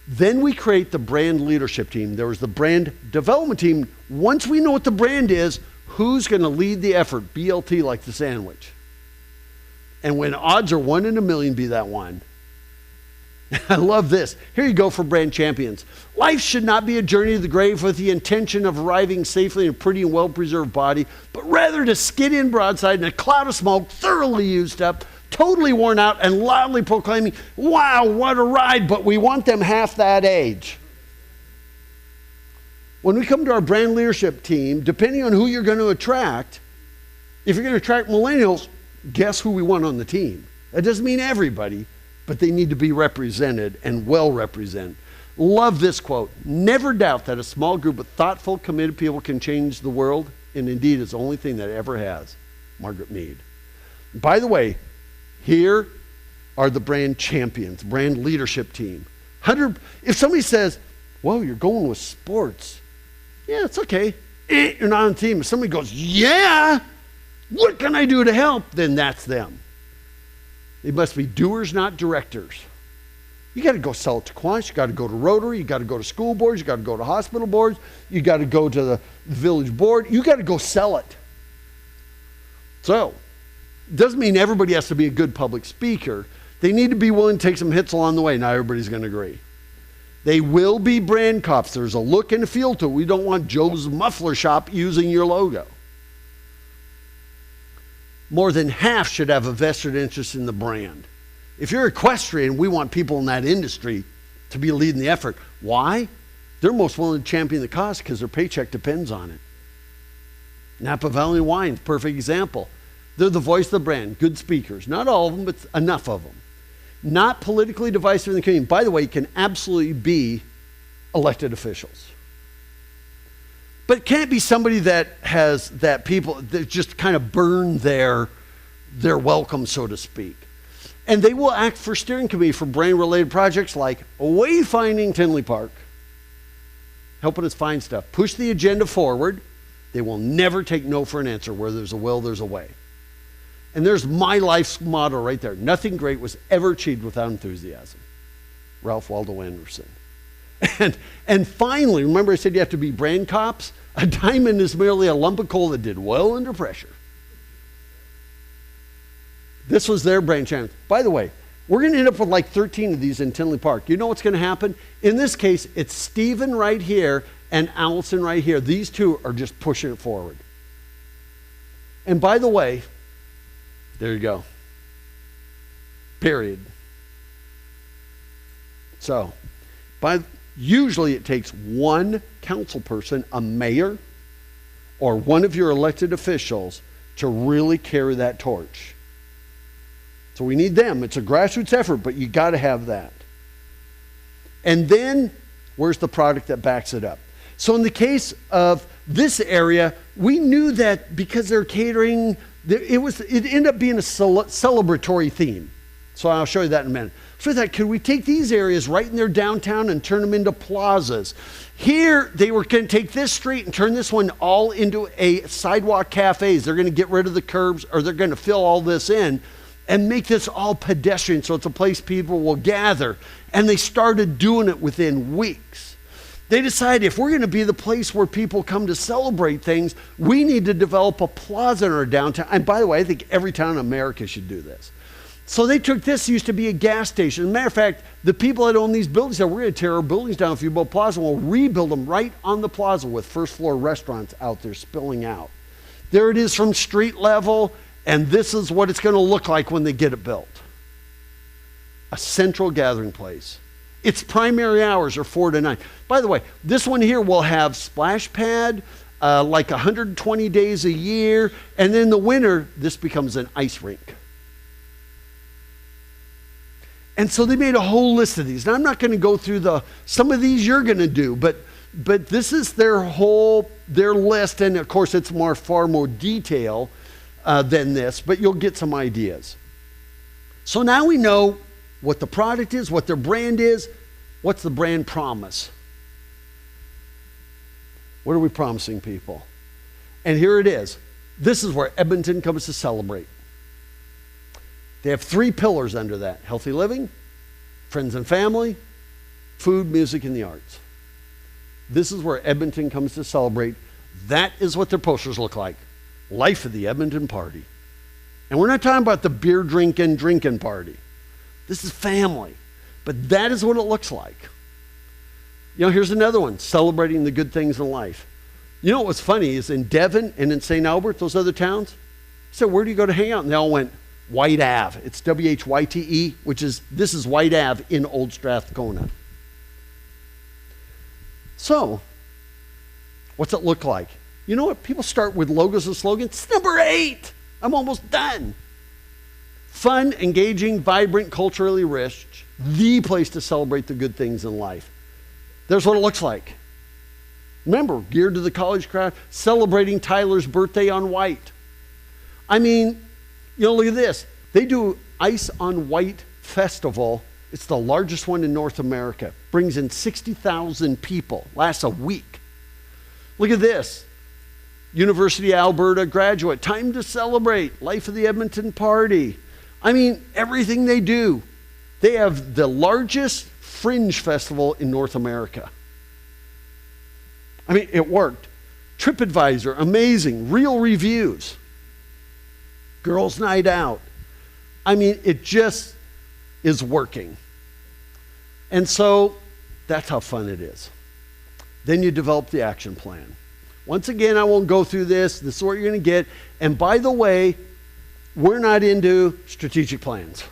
Then we create the brand leadership team. There was the brand development team. Once we know what the brand is, who's going to lead the effort? BLT, like the sandwich. And when odds are 1 in a million, be that one. I love this. Here you go for brand champions. Life should not be a journey to the grave with the intention of arriving safely in a pretty and well-preserved body, but rather to skid in broadside in a cloud of smoke, thoroughly used up, totally worn out, and loudly proclaiming, wow, what a ride, but we want them half that age. When we come to our brand leadership team, depending on who you're going to attract, if you're going to attract millennials, guess who we want on the team? That doesn't mean everybody, but they need to be represented and well represented. Love this quote. Never doubt that a small group of thoughtful, committed people can change the world, and indeed it's the only thing that ever has. Margaret Mead. By the way, here are the brand champions, brand leadership team. If somebody says, whoa, you're going with sports. Yeah, it's okay. You're not on the team. If somebody goes, yeah, what can I do to help? Then that's them. They must be doers, not directors. You got to go sell it to Quanch. You got to go to Rotary. You got to go to school boards. You got to go to hospital boards. You got to go to the village board. You got to go sell it. So, Doesn't mean everybody has to be a good public speaker. They need to be willing to take some hits along the way. Not everybody's going to agree. They will be brand cops. There's a look and a feel to it. We don't want Joe's Muffler Shop using your logo. More than half should have a vested interest in the brand. If you're equestrian, we want people in that industry to be leading the effort. Why? They're most willing to champion the cause because their paycheck depends on it. Napa Valley Wine, perfect example. They're the voice of the brand, good speakers. Not all of them, but enough of them. Not politically divisive in the community. By the way, can absolutely be elected officials. But it can't be somebody that has that people that just kind of burn their welcome, so to speak. And they will act for steering committee for brand-related projects like wayfinding Tinley Park, helping us find stuff. Push the agenda forward. They will never take no for an answer. Where there's a will, there's a way. And there's my life's motto right there. Nothing great was ever achieved without enthusiasm. Ralph Waldo Emerson. And finally, remember I said you have to be brand cops? A diamond is merely a lump of coal that did well under pressure. This was their brand challenge. By the way, we're going to end up with like 13 of these in Tinley Park. You know what's going to happen? In this case, it's Stephen right here and Allison right here. These two are just pushing it forward. And by the way, there you go. Period. So, usually it takes one council person, a mayor, or one of your elected officials to really carry that torch. So we need them. It's a grassroots effort, but you got to have that. And then, where's the product that backs it up? So in the case of this area, we knew that because they're catering, it ended up being a celebratory theme. So I'll show you that in a minute. So I thought, could we take these areas right in their downtown and turn them into plazas? Here, they were going to take this street and turn this one all into a sidewalk cafes. They're going to get rid of the curbs, or they're going to fill all this in and make this all pedestrian so it's a place people will gather. And they started doing it within weeks. They decided if we're going to be the place where people come to celebrate things, we need to develop a plaza in our downtown. And by the way, I think every town in America should do this. So they took this, used to be a gas station. As a matter of fact, the people that own these buildings said, we're going to tear our buildings down if you build a plaza, and we'll rebuild them right on the plaza with first floor restaurants out there spilling out. There it is from street level, and this is what it's going to look like when they get it built. A central gathering place. Its primary hours are 4 to 9. By the way, this one here will have splash pad, like 120 days a year, and then in the winter, this becomes an ice rink. And so they made a whole list of these. Now, I'm not going to go through some of these you're going to do, but this is their list, and of course it's far more detail than this, but you'll get some ideas. So now we know what the product is, what their brand is, what's the brand promise. What are we promising people? And here it is. This is where Edmonton comes to celebrate. They have 3 pillars under that: healthy living, friends and family, food, music, and the arts. This is where Edmonton comes to celebrate. That is what their posters look like. Life of the Edmonton party. And we're not talking about the beer drinking party. This is family. But that is what it looks like. You know, here's another one, celebrating the good things in life. You know what's funny is in Devon and in St. Albert, those other towns, so where do you go to hang out? And they all went, White Ave. It's WHYTE, this is White Ave in Old Strathcona. So, what's it look like? You know what? People start with logos and slogans. It's number 8. I'm almost done. Fun, engaging, vibrant, culturally rich, the place to celebrate the good things in life. There's what it looks like. Remember, geared to the college crowd, celebrating Tyler's birthday on white. I mean, you know, look at this. They do Ice on White Festival. It's the largest one in North America. Brings in 60,000 people. Lasts a week. Look at this. University of Alberta graduate. Time to celebrate. Life of the Edmonton party. I mean, everything they do. They have the largest fringe festival in North America. I mean, it worked. TripAdvisor, amazing. Real reviews. girls' night out. I mean, it just is working. And so that's how fun it is. Then you develop the action plan. Once again, I won't go through this. This is what you're going to get. And by the way, we're not into strategic plans.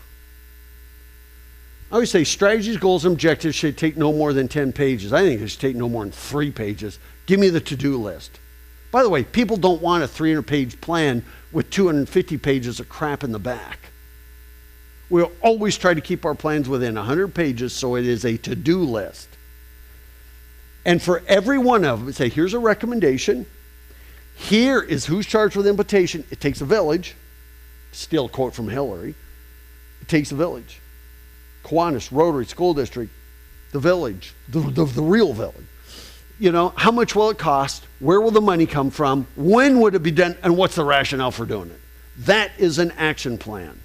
I always say strategies, goals, and objectives should take no more than 10 pages. I think it should take no more than 3 pages. Give me the to-do list. By the way, people don't want a 300-page plan with 250 pages of crap in the back. We'll always try to keep our plans within 100 pages, so it is a to-do list. And for every one of them, say, here's a recommendation. Here is who's charged with implementation. It takes a village. Steal a quote from Hillary. It takes a village. Kiwanis, Rotary, School District, the village, the real village. You know, how much will it cost? Where will the money come from? When would it be done? And what's the rationale for doing it? That is an action plan.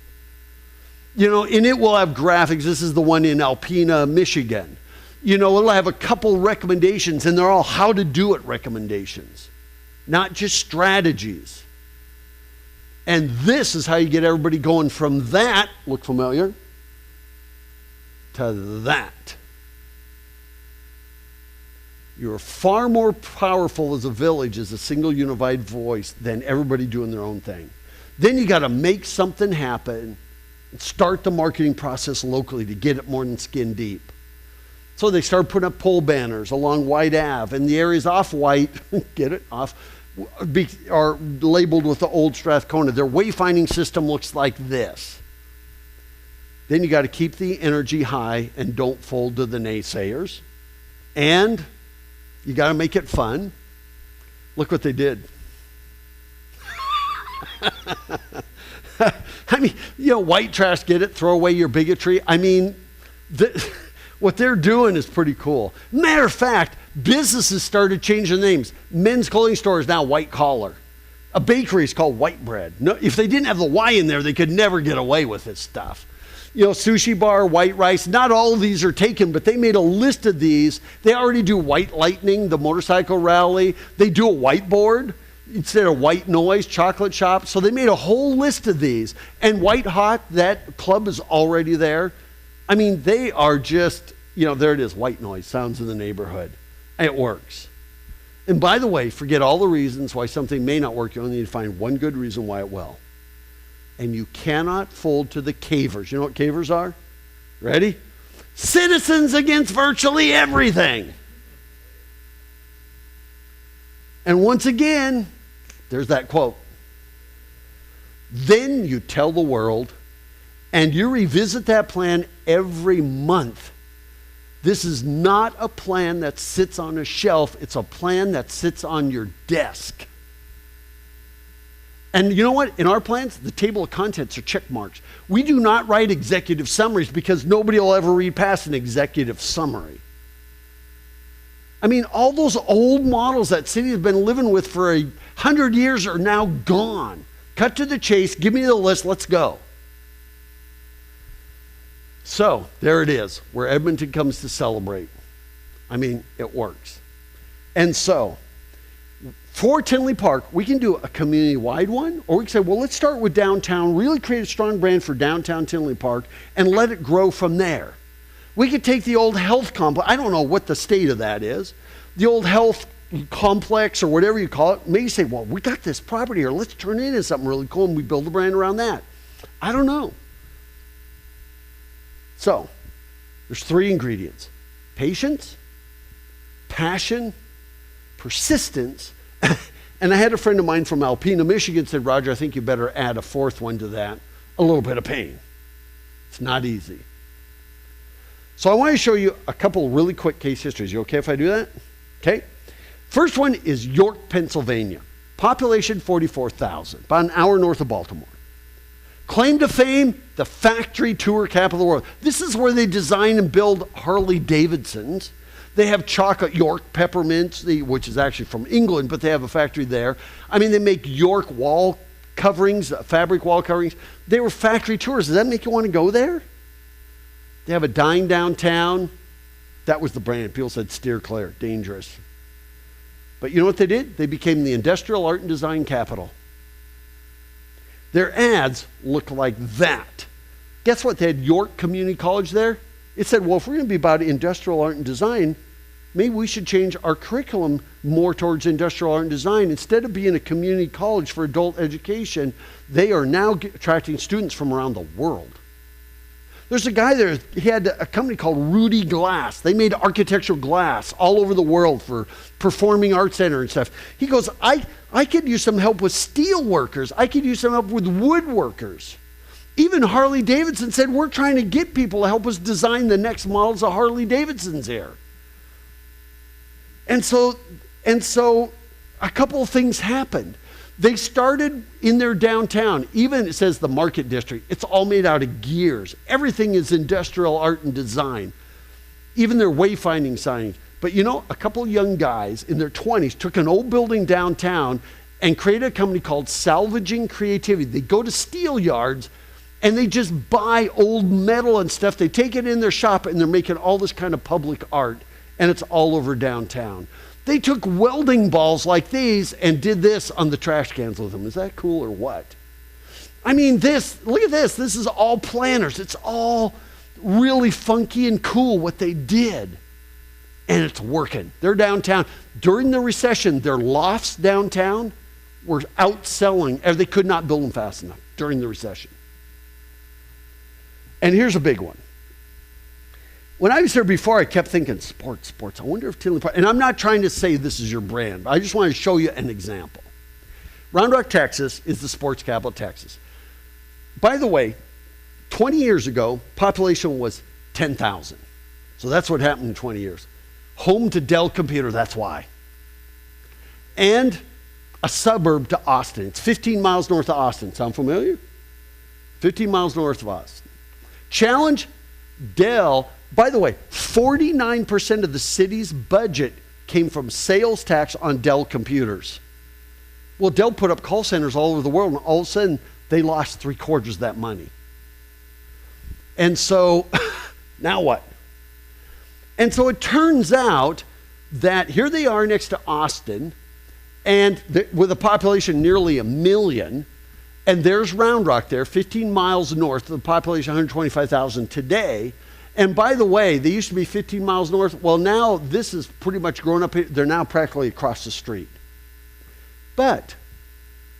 You know, and it will have graphics. This is the one in Alpena, Michigan. You know, it'll have a couple recommendations, and they're all how to do it recommendations, not just strategies. And this is how you get everybody going from that, look familiar, to that. You're far more powerful as a village, as a single unified voice, than everybody doing their own thing. Then you got to make something happen and start the marketing process locally to get it more than skin deep. So they start putting up pole banners along White Ave, and the areas off White, get it, off, are labeled with the old Strathcona. Their wayfinding system looks like this. Then you got to keep the energy high and don't fold to the naysayers. And you got to make it fun. Look what they did. I mean, you know, white trash, get it? Throw away your bigotry. I mean, what they're doing is pretty cool. Matter of fact, businesses started changing names. Men's clothing store is now White Collar. A bakery is called White Bread. No, if they didn't have the Y in there, they could never get away with this stuff. You know, sushi bar, white rice, not all of these are taken, but they made a list of these. They already do White Lightning, the motorcycle rally. They do a whiteboard instead of White Noise, chocolate shop. So they made a whole list of these. And White Hot, that club is already there. I mean, they are just, you know, there it is, White Noise, sounds in the neighborhood. It works. And by the way, forget all the reasons why something may not work. You only need to find one good reason why it will. And you cannot fold to the cavers. You know what cavers are? Ready? Citizens against virtually everything. And once again, there's that quote. Then you tell the world, and you revisit that plan every month. This is not a plan that sits on a shelf. It's a plan that sits on your desk. And you know what? In our plans, the table of contents are check marks. We do not write executive summaries because nobody will ever read past an executive summary. I mean, all those old models that city has been living with for 100 years are now gone. Cut to the chase. Give me the list. Let's go. So there it is, where Edmonton comes to celebrate. I mean, it works. And so, for Tinley Park, we can do a community-wide one, or we can say, well, let's start with downtown, really create a strong brand for downtown Tinley Park, and let it grow from there. We could take the old health complex, I don't know what the state of that is, the old health complex or whatever you call it, maybe say, well, we got this property here, let's turn it into something really cool, and we build a brand around that. I don't know. So, there's 3 ingredients: patience, passion, persistence. And I had a friend of mine from Alpena, Michigan said, Roger, I think you better add a 4th one to that, a little bit of pain. It's not easy. So I want to show you a couple really quick case histories. You okay if I do that? Okay. First one is York, Pennsylvania. Population 44,000, about an hour north of Baltimore. Claim to fame, the factory tour capital of the world. This is where they design and build Harley Davidsons. They have chocolate York peppermints, which is actually from England, but they have a factory there. I mean, they make York wall coverings, fabric wall coverings. They were factory tours. Does that make you want to go there? They have a dying downtown. That was the brand. People said steer clear, dangerous. But you know what they did? They became the industrial art and design capital. Their ads look like that. Guess what? They had York Community College there. It said, well, if we're going to be about industrial art and design, maybe we should change our curriculum more towards industrial art and design. Instead of being a community college for adult education, they are now attracting students from around the world. There's a guy there, he had a company called Rudy Glass. They made architectural glass all over the world for Performing Arts Center and stuff. He goes, I could use some help with steel workers. I could use some help with woodworkers. Even Harley Davidson said, we're trying to get people to help us design the next models of Harley Davidson's here. And so a couple of things happened. They started in their downtown. Even it says the Market District. It's all made out of gears. Everything is industrial art and design. Even their wayfinding signage. But you know, a couple of young guys in their 20s took an old building downtown and created a company called Salvaging Creativity. They go to steel yards and they just buy old metal and stuff. They take it in their shop and they're making all this kind of public art. And it's all over downtown. They took welding balls like these and did this on the trash cans with them. Is that cool or what? I mean, look at this. This is all planners. It's all really funky and cool what they did. And it's working. They're downtown. During the recession, their lofts downtown were outselling. They could not build them fast enough during the recession. And here's a big one. When I was here before, I kept thinking, sports. I wonder if Tinley Park, and I'm not trying to say this is your brand, but I just want to show you an example. Round Rock, Texas is the sports capital of Texas. By the way, 20 years ago, population was 10,000. So that's what happened in 20 years. Home to Dell Computer, that's why. And a suburb to Austin. It's 15 miles north of Austin. Sound familiar? 15 miles north of Austin. Challenge, Dell. By the way, 49% of the city's budget came from sales tax on Dell computers. Well, Dell put up call centers all over the world, and all of a sudden, they lost 3/4 of that money. And so, now what? And so it turns out that here they are next to Austin, and with a population nearly 1 million, and there's Round Rock there, 15 miles north, the population 125,000 today. And by the way, they used to be 15 miles north. Well, now this is pretty much grown up. They're now practically across the street. But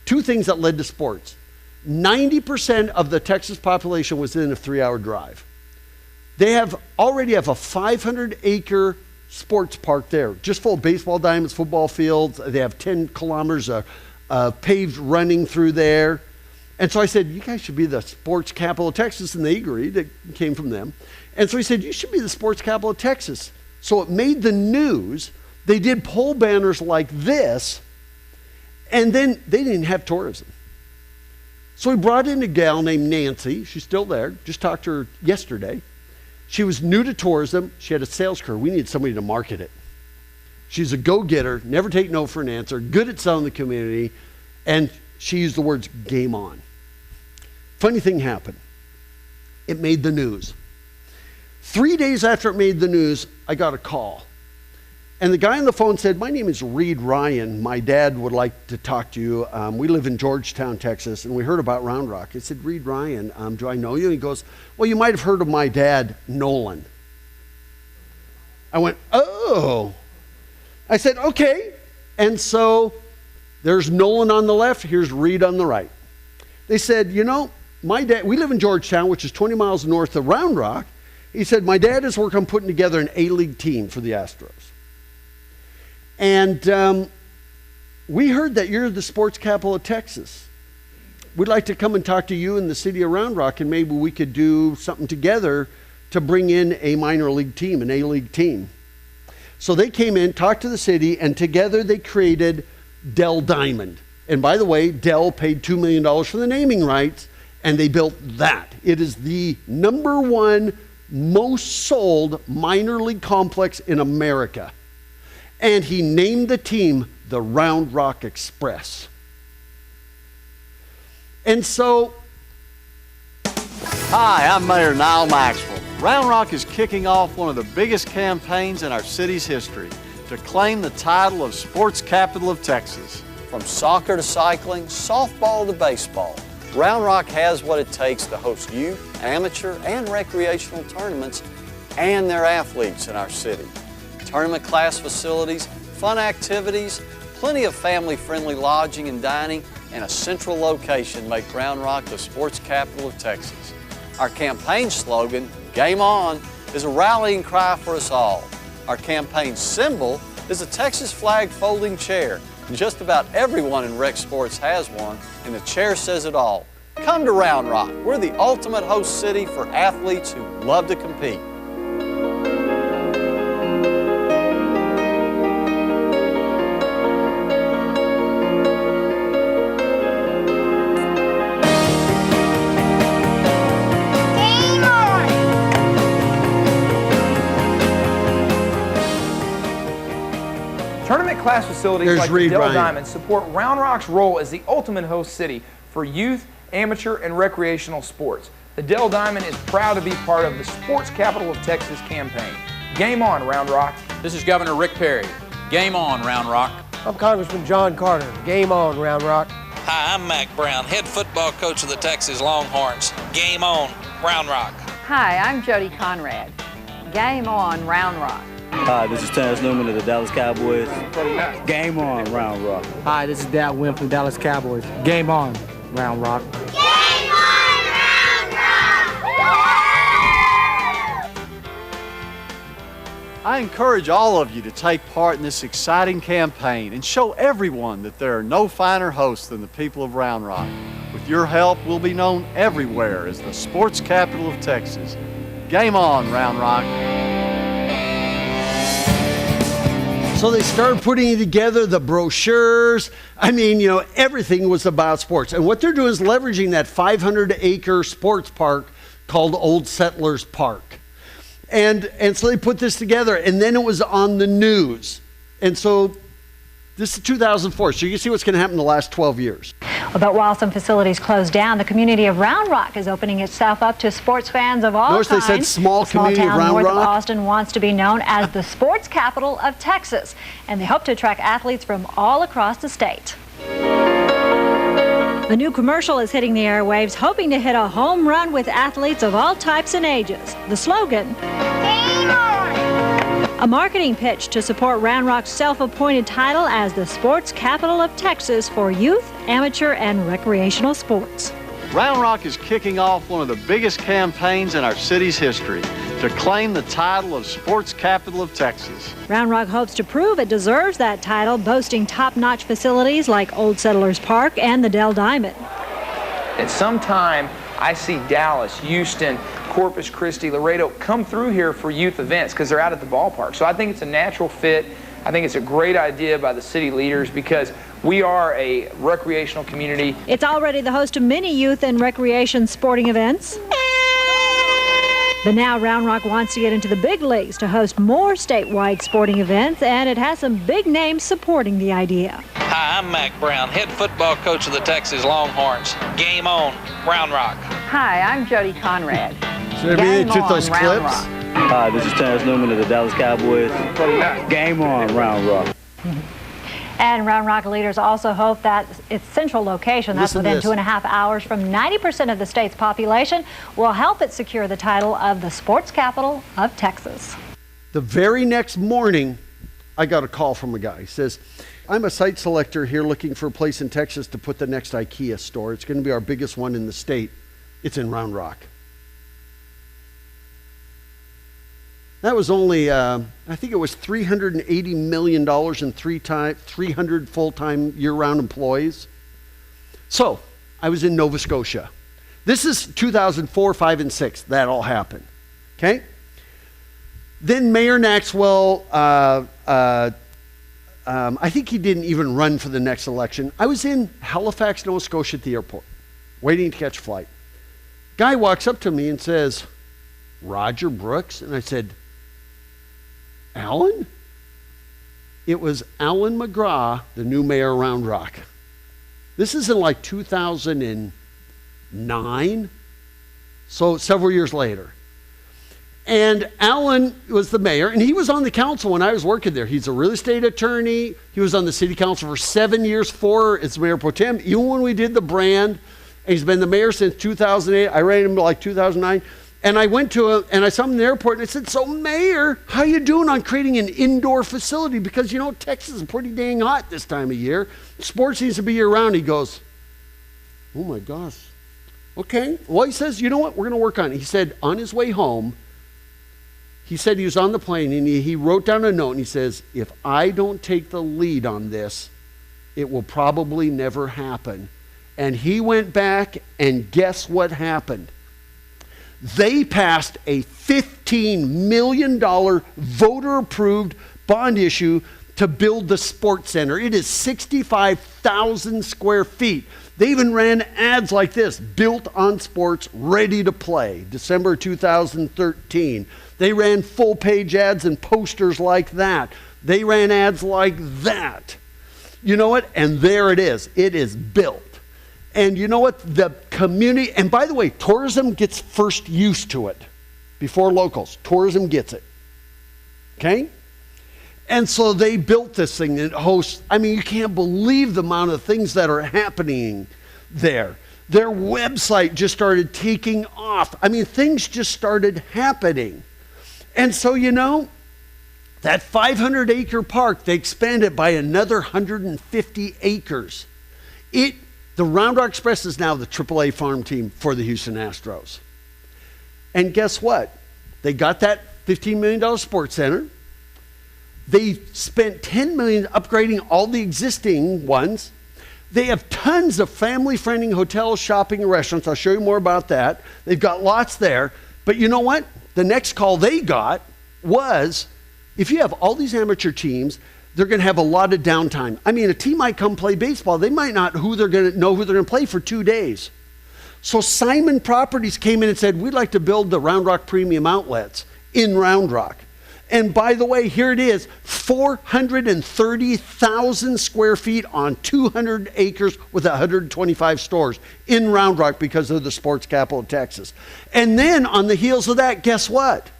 two things that led to sports. 90% of the Texas population was within a 3-hour drive. They already have a 500-acre sports park there, just full of baseball diamonds, football fields. They have 10 kilometers of paved running through there. And so I said, you guys should be the sports capital of Texas. And they agreed. It came from them. And so he said, you should be the sports capital of Texas. So it made the news. They did pole banners like this. And then they didn't have tourism. So he brought in a gal named Nancy. She's still there. Just talked to her yesterday. She was new to tourism. She had a sales career. We needed somebody to market it. She's a go-getter, never take no for an answer, good at selling the community. And she used the words, game on. Funny thing happened. It made the news. 3 days after it made the news, I got a call. And the guy on the phone said, my name is Reed Ryan. My dad would like to talk to you. We live in Georgetown, Texas, and we heard about Round Rock. I said, Reed Ryan, do I know you? And he goes, well, you might have heard of my dad, Nolan. I went, oh. I said, okay. And so there's Nolan on the left. Here's Reed on the right. They said, you know, my dad, we live in Georgetown, which is 20 miles north of Round Rock. He said, my dad is working on putting together an A-League team for the Astros. And we heard that you're the sports capital of Texas. We'd like to come and talk to you in the city of Round Rock, and maybe we could do something together to bring in a minor league team, an A-League team. So they came in, talked to the city, and together they created Dell Diamond. And by the way, Dell paid $2 million for the naming rights, and they built that. It is the #1 most sold minor league complex in America. And he named the team the Round Rock Express. And so, hi, I'm Mayor Niall Maxwell. Round Rock is kicking off one of the biggest campaigns in our city's history to claim the title of Sports Capital of Texas. From soccer to cycling, softball to baseball, Round Rock has what it takes to host youth, amateur, and recreational tournaments and their athletes in our city. Tournament class facilities, fun activities, plenty of family-friendly lodging and dining, and a central location make Round Rock the sports capital of Texas. Our campaign slogan, Game On, is a rallying cry for us all. Our campaign symbol is a Texas flag folding chair. Just about everyone in rec sports has one, and the chair says it all. Come to Round Rock. We're the ultimate host city for athletes who love to compete. Tournament class facilities like the Dell Diamond support Round Rock's role as the ultimate host city for youth, amateur, and recreational sports. The Dell Diamond is proud to be part of the Sports Capital of Texas campaign. Game on, Round Rock. This is Governor Rick Perry. Game on, Round Rock. I'm Congressman John Carter. Game on, Round Rock. Hi, I'm Mac Brown, head football coach of the Texas Longhorns. Game on, Round Rock. Hi, I'm Jody Conrad. Game on, Round Rock. Hi, this is Terrence Newman of the Dallas Cowboys. Game on, Round Rock. Hi, this is Dad Wynn from Dallas Cowboys. Game on, Round Rock. Game on, Round Rock! I encourage all of you to take part in this exciting campaign and show everyone that there are no finer hosts than the people of Round Rock. With your help, we'll be known everywhere as the sports capital of Texas. Game on, Round Rock. So they started putting together the brochures. I mean, you know, everything was about sports. And what they're doing is leveraging that 500-acre sports park called Old Settlers Park. And so they put this together, and then it was on the news. And so this is 2004, so you can see what's going to happen in the last 12 years. But while some facilities closed down, the community of Round Rock is opening itself up to sports fans of all Notice kinds. They said small community town of Round north Rock. of Austin wants to be known as the sports capital of Texas, and they hope to attract athletes from all across the state. A new commercial is hitting the airwaves, hoping to hit a home run with athletes of all types and ages. The slogan, Game on! A marketing pitch to support Round Rock's self-appointed title as the sports capital of Texas for youth, amateur, and recreational sports. Round Rock is kicking off one of the biggest campaigns in our city's history to claim the title of Sports Capital of Texas. Round Rock hopes to prove it deserves that title, boasting top-notch facilities like Old Settlers Park and the Dell Diamond. At some time, I see Dallas, Houston, Corpus Christi, Laredo come through here for youth events because they're out at the ballpark. So I think it's a natural fit. I think it's a great idea by the city leaders because we are a recreational community. It's already the host of many youth and recreation sporting events. But now Round Rock wants to get into the big leagues to host more statewide sporting events, and it has some big names supporting the idea. Hi, I'm Mac Brown, head football coach of the Texas Longhorns. Game on, Round Rock. Hi, I'm Jody Conrad. So they took those clips. Hi, this is Terrence Newman of the Dallas Cowboys. Game on, Round Rock. And Round Rock leaders also hope that its central location, that's within 2.5 hours from 90% of the state's population, will help it secure the title of the sports capital of Texas. The very next morning, I got a call from a guy. He says, I'm a site selector here looking for a place in Texas to put the next IKEA store. It's going to be our biggest one in the state. It's in Round Rock. That was only, I think it was $380 million and 300 full-time year-round employees. So, I was in Nova Scotia. This is 2004, 5, and 6. That all happened. Okay? Then Mayor Maxwell, I think he didn't even run for the next election. I was in Halifax, Nova Scotia at the airport, waiting to catch a flight. Guy walks up to me and says, Roger Brooks? And I said, Alan? It was Alan McGraw, the new mayor of Round Rock. This is in like 2009, so several years later. And Alan was the mayor, and he was on the council when I was working there. He's a real estate attorney. He was on the city council for 7 years, 4 as mayor pro tem, even when we did the brand. and he's been the mayor since 2008. I ran him like 2009. And I went to him, and I saw him in the airport, and I said, so Mayor, how you doing on creating an indoor facility? Because, you know, Texas is pretty dang hot this time of year. Sports needs to be year-round. He goes, oh, my gosh. Okay. Well, he says, you know what? We're going to work on it. He said, on his way home, he said he was on the plane, and he wrote down a note, and he says, if I don't take the lead on this, it will probably never happen. And he went back, and guess what happened? They passed a $15 million voter-approved bond issue to build the sports center. It is 65,000 square feet. They even ran ads like this, built on sports, ready to play, December 2013. They ran full-page ads and posters like that. They ran ads like that. You know what? And there it is. It is built. And you know what? The community, and by the way, tourism gets first use to it before locals. Tourism gets it. Okay? And so they built this thing and hosts, I mean, you can't believe the amount of things that are happening there. Their website just started taking off. I mean, things just started happening. And so, you know, that 500-acre park, they expanded by another 150 acres. The Round Rock Express is now the AAA farm team for the Houston Astros. And guess what? They got that $15 million sports center. They spent $10 million upgrading all the existing ones. They have tons of family-friendly hotels, shopping, and restaurants. I'll show you more about that. They've got lots there. But you know what? The next call they got was, if you have all these amateur teams, they're going to have a lot of downtime. I mean, a team might come play baseball. They might not know who they're going to play for 2 days. So Simon Properties came in and said, we'd like to build the Round Rock Premium Outlets in Round Rock. And by the way, here it is, 430,000 square feet on 200 acres with 125 stores in Round Rock because of the sports capital of Texas. And then on the heels of that, guess what?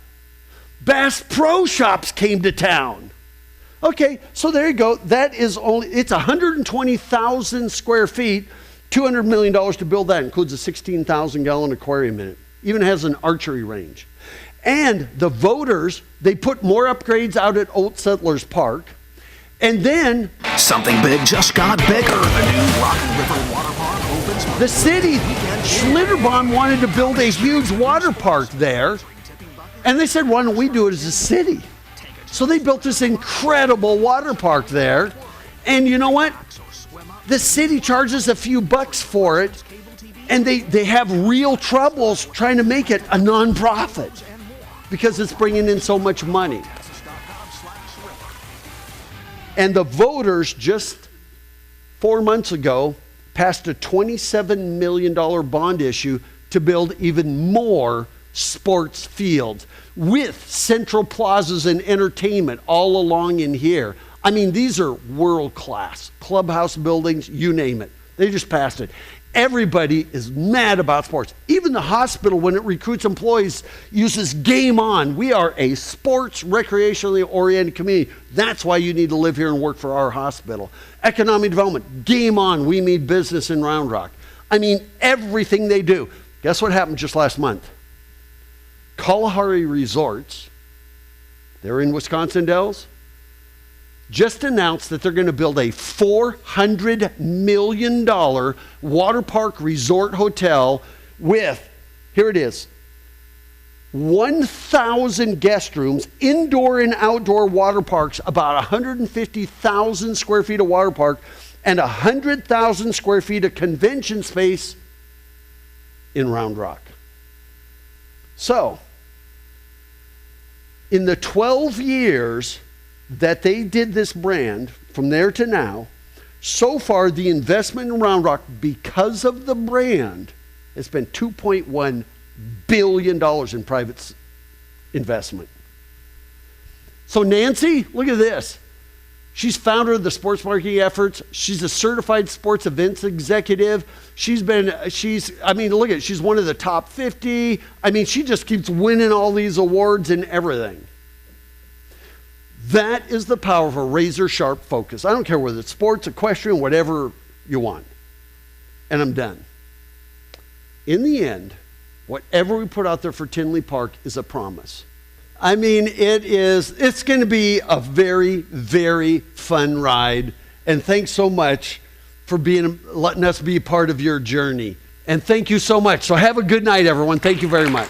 Bass Pro Shops came to town. Okay, so there you go. That is it's 120,000 square feet, $200 million to build that. Includes a 16,000-gallon aquarium in it. Even has an archery range. And the voters, they put more upgrades out at Old Settlers Park. And then something big just got bigger. The new Rocky River Water Park opens. The city, Schlitterbahn wanted to build a huge water park there. And they said, why don't we do it as a city? So they built this incredible water park there. And you know what? The city charges a few bucks for it. And they have real troubles trying to make it a nonprofit because it's bringing in so much money. And the voters just 4 months ago passed a $27 million bond issue to build even more sports fields with central plazas and entertainment all along in here. I mean, these are world-class clubhouse buildings, you name it. They just passed it. Everybody is mad about sports. Even the hospital, when it recruits employees, uses Game On. We are a sports, recreationally oriented community. That's why you need to live here and work for our hospital. Economic development, Game On. We mean business in Round Rock. I mean, everything they do. Guess what happened just last month? Kalahari Resorts, they're in Wisconsin Dells, just announced that they're going to build a $400 million water park resort hotel with, here it is, 1,000 guest rooms, indoor and outdoor water parks, about 150,000 square feet of water park, and 100,000 square feet of convention space in Round Rock. So, in the 12 years that they did this brand, from there to now, so far the investment in Round Rock, because of the brand, has been $2.1 billion in private investment. So Nancy, look at this. She's founder of the sports marketing efforts. She's a certified sports events executive. She's one of the top 50. I mean, she just keeps winning all these awards and everything. That is the power of a razor-sharp focus. I don't care whether it's sports, equestrian, whatever you want. And I'm done. in the end, whatever we put out there for Tinley Park is a promise. I mean, it's going to be a very, very fun ride. And thanks so much for letting us be part of your journey. And thank you so much. So have a good night, everyone. Thank you very much.